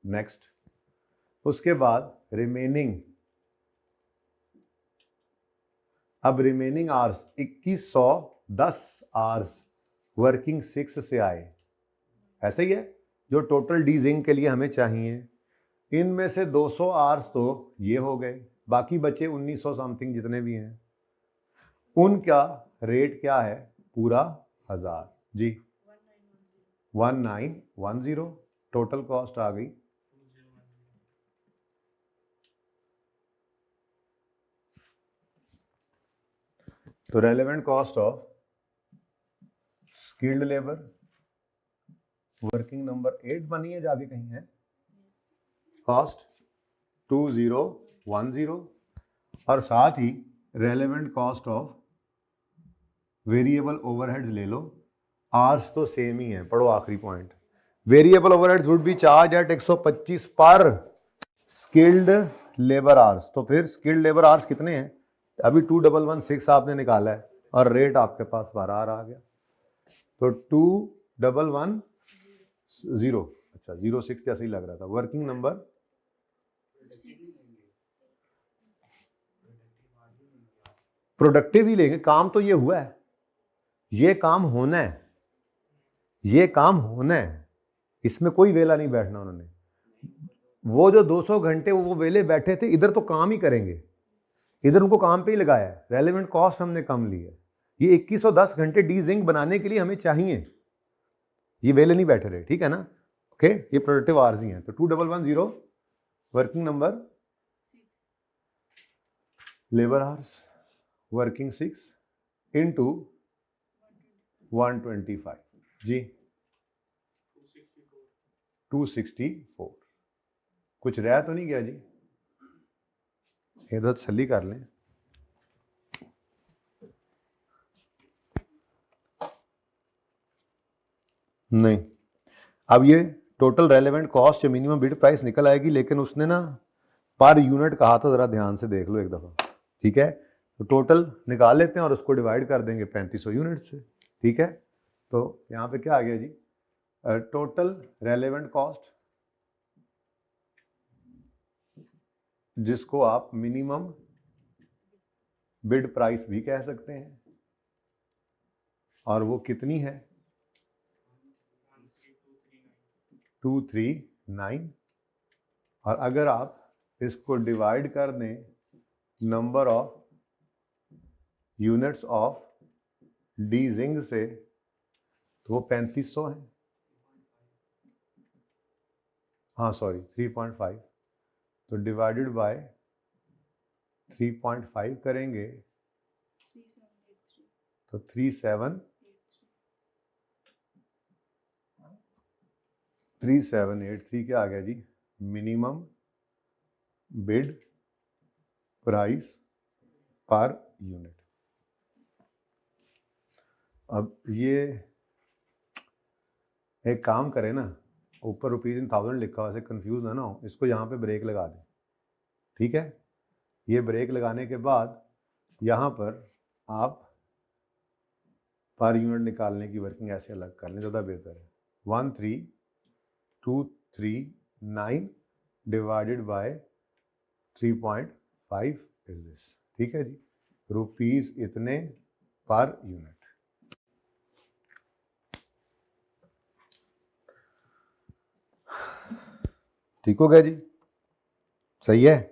नेक्स्ट, उसके बाद रिमेनिंग, अब रिमेनिंग आवर्स 2110 आवर्स वर्किंग 6 से आए, ऐसे ही है, जो टोटल डी जिंक के लिए हमें चाहिए। इनमें से 200 आवर्स तो ये हो गए, बाकी बचे 1900 समथिंग जितने भी हैं, उनका रेट क्या है, पूरा 1000 जी, 1910 टोटल कॉस्ट आ गई। तो relevant cost of skilled labour working number 8 बनी है, जाके कहीं है, कॉस्ट 2010, और साथ ही relevant cost of variable overheads ले लो, आवर्स तो सेम ही है, पढ़ो आखिरी point, variable overheads would be charge at 125 per skilled labour hours. तो फिर स्किल्ड लेबर आवर्स कितने हैं, अभी 2116 आपने निकाला है और रेट आपके पास 12 आ गया, तो 2110, अच्छा 06 जैसे ही लग रहा था। वर्किंग नंबर प्रोडक्टिव ही लेंगे, काम तो ये हुआ है, ये काम होना है, ये काम होना है, इसमें कोई वेला नहीं बैठना उन्होंने। वो जो 200 घंटे वो वेले बैठे थे, इधर तो काम ही करेंगे, इधर उनको काम पे ही लगाया है, रेलेवेंट कॉस्ट हमने कम ली है। ये 2110 घंटे डी जिंक बनाने के लिए हमें चाहिए, ये वेले नहीं बैठे रहे, ठीक है ना, ओके। ये प्रोडक्टिव आवर्स ही हैं। तो 2110 working number labour hours working 6 into 125 जी, 264। कुछ रहा तो नहीं गया जी, इधर तसल्ली कर लें। नहीं, अब ये टोटल रेलेवेंट कॉस्ट या मिनिमम बिड प्राइस निकल आएगी, लेकिन उसने ना पर यूनिट कहा था, जरा ध्यान से देख लो एक दफा, ठीक है। तो टोटल निकाल लेते हैं और उसको डिवाइड कर देंगे 3500 यूनिट से, ठीक है। तो यहाँ पे क्या आ गया जी, टोटल रेलेवेंट कॉस्ट, जिसको आप मिनिमम बिड प्राइस भी कह सकते हैं, और वो कितनी है, 239, और अगर आप इसको डिवाइड कर दें number of units of D zinc से, तो वो 3500 है, हाँ सॉरी 3.5, तो डिवाइडेड बाय 3.5 करेंगे तो 3783 क्या आ गया जी, minimum bid price per unit. अब ये एक काम करें ना, ऊपर रुपीज इन 1000 लिखा हुआ है, कंफ्यूज ना हो, इसको यहाँ पे ब्रेक लगा दें, ठीक है। ये ब्रेक लगाने के बाद यहाँ पर आप पर यूनिट निकालने की वर्किंग ऐसे अलग कर लें, ज़्यादा बेहतर है। 13239 डिवाइडेड बाय 3.5 इज दिस, ठीक है जी, रुपीस इतने पर यूनिट। ठीक हो गया जी, सही है।